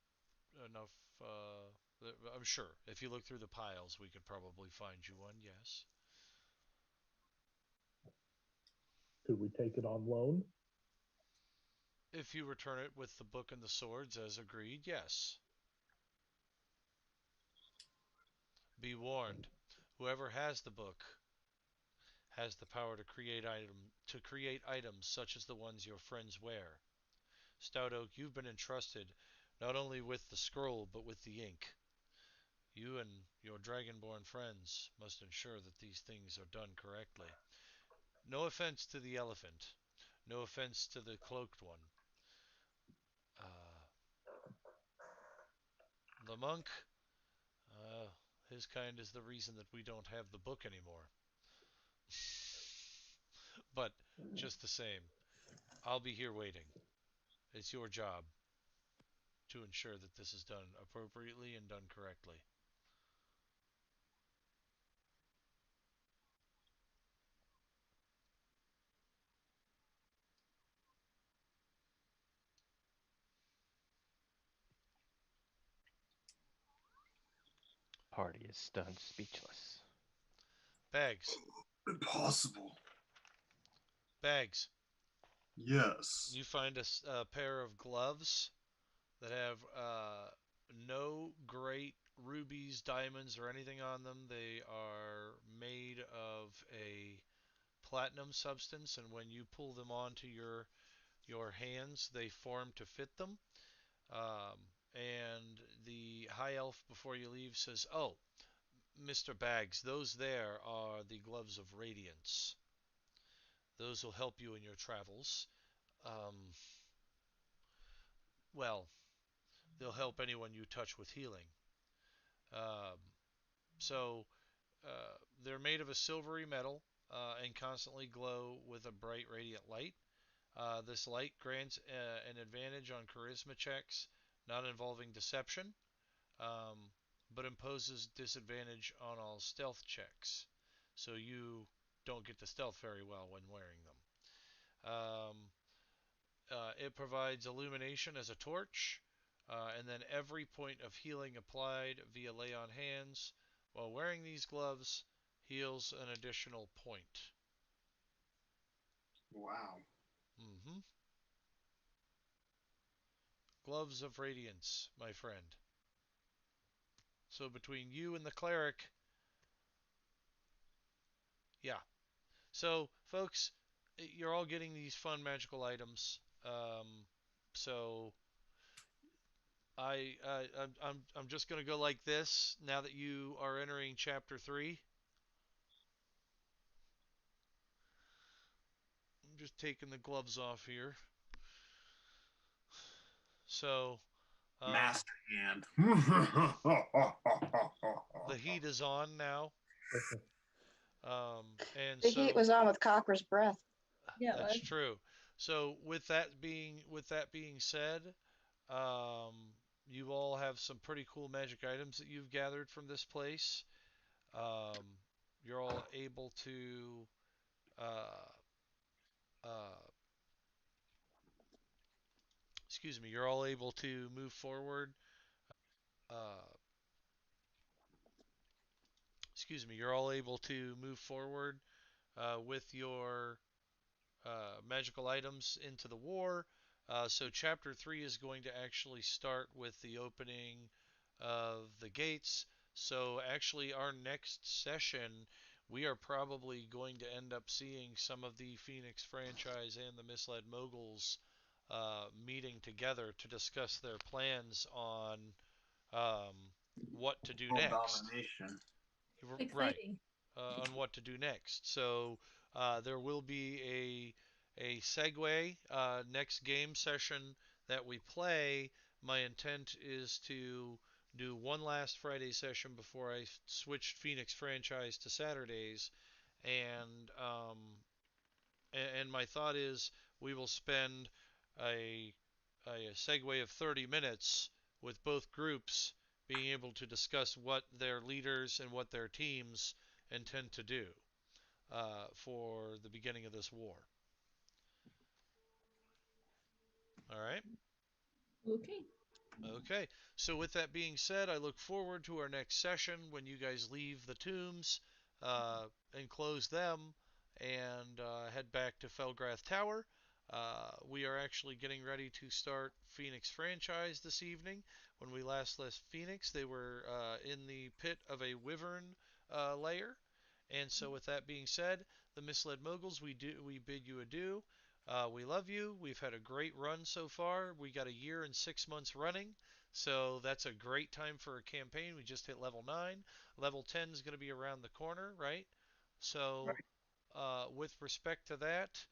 Speaker 1: I'm sure if you look through the piles, we could probably find you one. Yes.
Speaker 6: Could we take it on loan?
Speaker 1: If you return it with the book and the swords as agreed, yes. Be warned. Whoever has the book has the power to create items such as the ones your friends wear. Stout Oak, you've been entrusted not only with the scroll but with the ink. You and your dragonborn friends must ensure that these things are done correctly. No offense to the elephant, no offense to the cloaked one. Uh, the monk, uh, his kind is the reason that we don't have the book anymore. But just the same, I'll be here waiting. It's your job to ensure that this is done appropriately and done correctly.
Speaker 9: Party is stunned speechless.
Speaker 1: Bags,
Speaker 3: Impossible.
Speaker 1: bags.
Speaker 3: Yes.
Speaker 1: You find a pair of gloves that have no great rubies, diamonds, or anything on them. They are made of a platinum substance, and when you pull them onto your hands, they form to fit them. And the high elf before you leave says, "Oh, Mr. Bags, those there are the gloves of radiance. Those will help you in your travels. Um, well, they'll help anyone you touch with healing. Um, so they're made of a silvery metal and constantly glow with a bright, radiant light. This light grants an advantage on charisma checks, not involving deception, um, but imposes disadvantage on all stealth checks. So you don't get to stealth very well when wearing them. It provides illumination as a torch, and then every point of healing applied via lay on hands while wearing these gloves heals an additional point.
Speaker 3: Wow.
Speaker 1: Mm-hmm. Gloves of Radiance, my friend. So between you and the cleric, yeah. So, folks, you're all getting these fun magical items. So I'm just gonna go like this now that you are entering chapter 3. I'm just taking the gloves off here. So um,
Speaker 3: Master hand.
Speaker 1: the heat is on now, and
Speaker 5: The heat
Speaker 1: so
Speaker 5: was on with Cocker's breath.
Speaker 2: Yeah,
Speaker 1: that's true. So with that being said, um, you all have some pretty cool magic items that you've gathered from this place. Um, you're all able to uh, uh, excuse me. You're all able to move forward. Uh, excuse me. You're all able to move forward with your magical items into the war. So chapter 3 is going to actually start with the opening of the gates. So actually our next session we are probably going to end up seeing some of the Phoenix franchise and the Misled Moguls meeting together to discuss their plans on um, what to do
Speaker 3: World
Speaker 1: next.
Speaker 3: domination.
Speaker 1: Right,
Speaker 2: exciting.
Speaker 1: on what to do next. So there will be a segue next game session that we play. My intent is to do one last Friday session before I switch Phoenix franchise to Saturdays, and and my thought is we will spend a a segue of 30 minutes with both groups being able to discuss what their leaders and what their teams intend to do for the beginning of this war. All right.
Speaker 2: Okay.
Speaker 1: Okay. So with that being said, I look forward to our next session when you guys leave the tombs and close them and head back to Felgrath Tower. We are actually getting ready to start Phoenix franchise this evening. When we last left Phoenix, they were in the pit of a wyvern lair. And so, with that being said, the Misled Moguls, we bid you adieu. We love you. We've had a great run so far. We got a year and 6 months running, so that's a great time for a campaign. We just hit level 9. Level 10 is going to be around the corner, right? So,
Speaker 3: Right.
Speaker 1: with respect to that,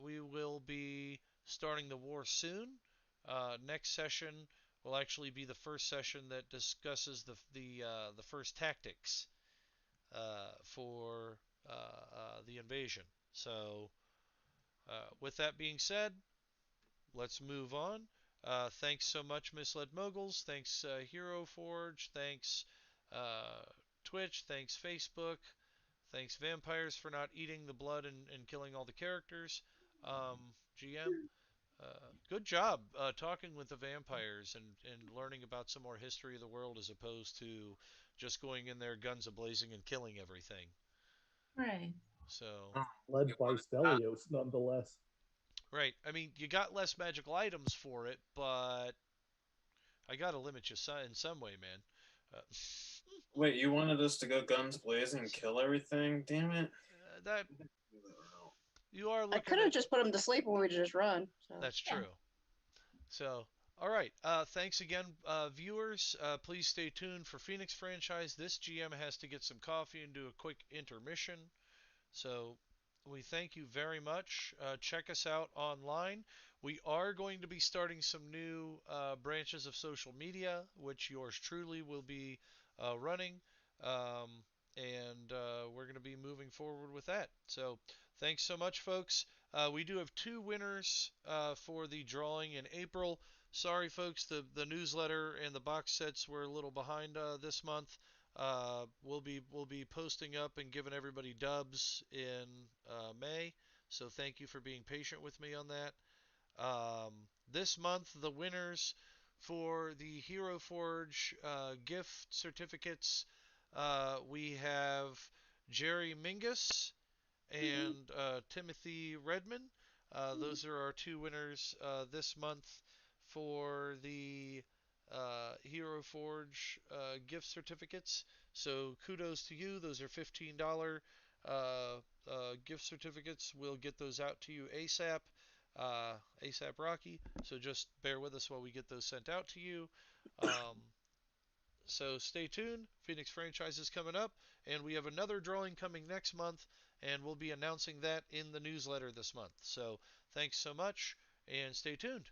Speaker 1: we will be starting the war soon. Next session will actually be the first session that discusses the first tactics for the invasion. So, with that being said, let's move on. Thanks so much, Misled Moguls. Thanks, Hero Forge. Thanks, uh, Twitch. Thanks, Facebook. Thanks, Vampires, for not eating the blood and killing all the characters. GM, good job talking with the vampires and learning about some more history of the world as opposed to just going in there guns a blazing and killing everything.
Speaker 2: Right.
Speaker 1: So,
Speaker 3: Oh,
Speaker 6: Led
Speaker 3: you
Speaker 6: by
Speaker 3: wanted
Speaker 6: Stelios, nonetheless.
Speaker 1: right. I mean, you got less magical items for it, but I gotta limit you in some way, man.
Speaker 3: Wait, you wanted us to go guns blazing and kill everything? Damn it.
Speaker 1: That you are
Speaker 5: I
Speaker 1: looking
Speaker 5: could have
Speaker 1: at.
Speaker 5: just put him to sleep and we just run. So
Speaker 1: That's
Speaker 2: Yeah.
Speaker 1: true. So, all right. Thanks again, viewers. Please stay tuned for Phoenix franchise. This GM has to get some coffee and do a quick intermission. So we thank you very much. Check us out online. We are going to be starting some new branches of social media, which yours truly will be running. Um, and we're going to be moving forward with that. So thanks so much, folks. We do have two winners for the drawing in April. Sorry, folks, the newsletter and the box sets were a little behind this month. We'll be posting up and giving everybody dubs in May. So thank you for being patient with me on that. This month, the winners for the Hero Forge gift certificates, we have Jerry Mingus and Timothy Redman. Those are our two winners this month for the Hero Forge gift certificates. So kudos to you. Those are $15 gift certificates. We'll get those out to you ASAP. ASAP Rocky. So just bear with us while we get those sent out to you. Um, so stay tuned. Phoenix franchise is coming up, and we have another drawing coming next month, and we'll be announcing that in the newsletter this month. So thanks so much, and stay tuned.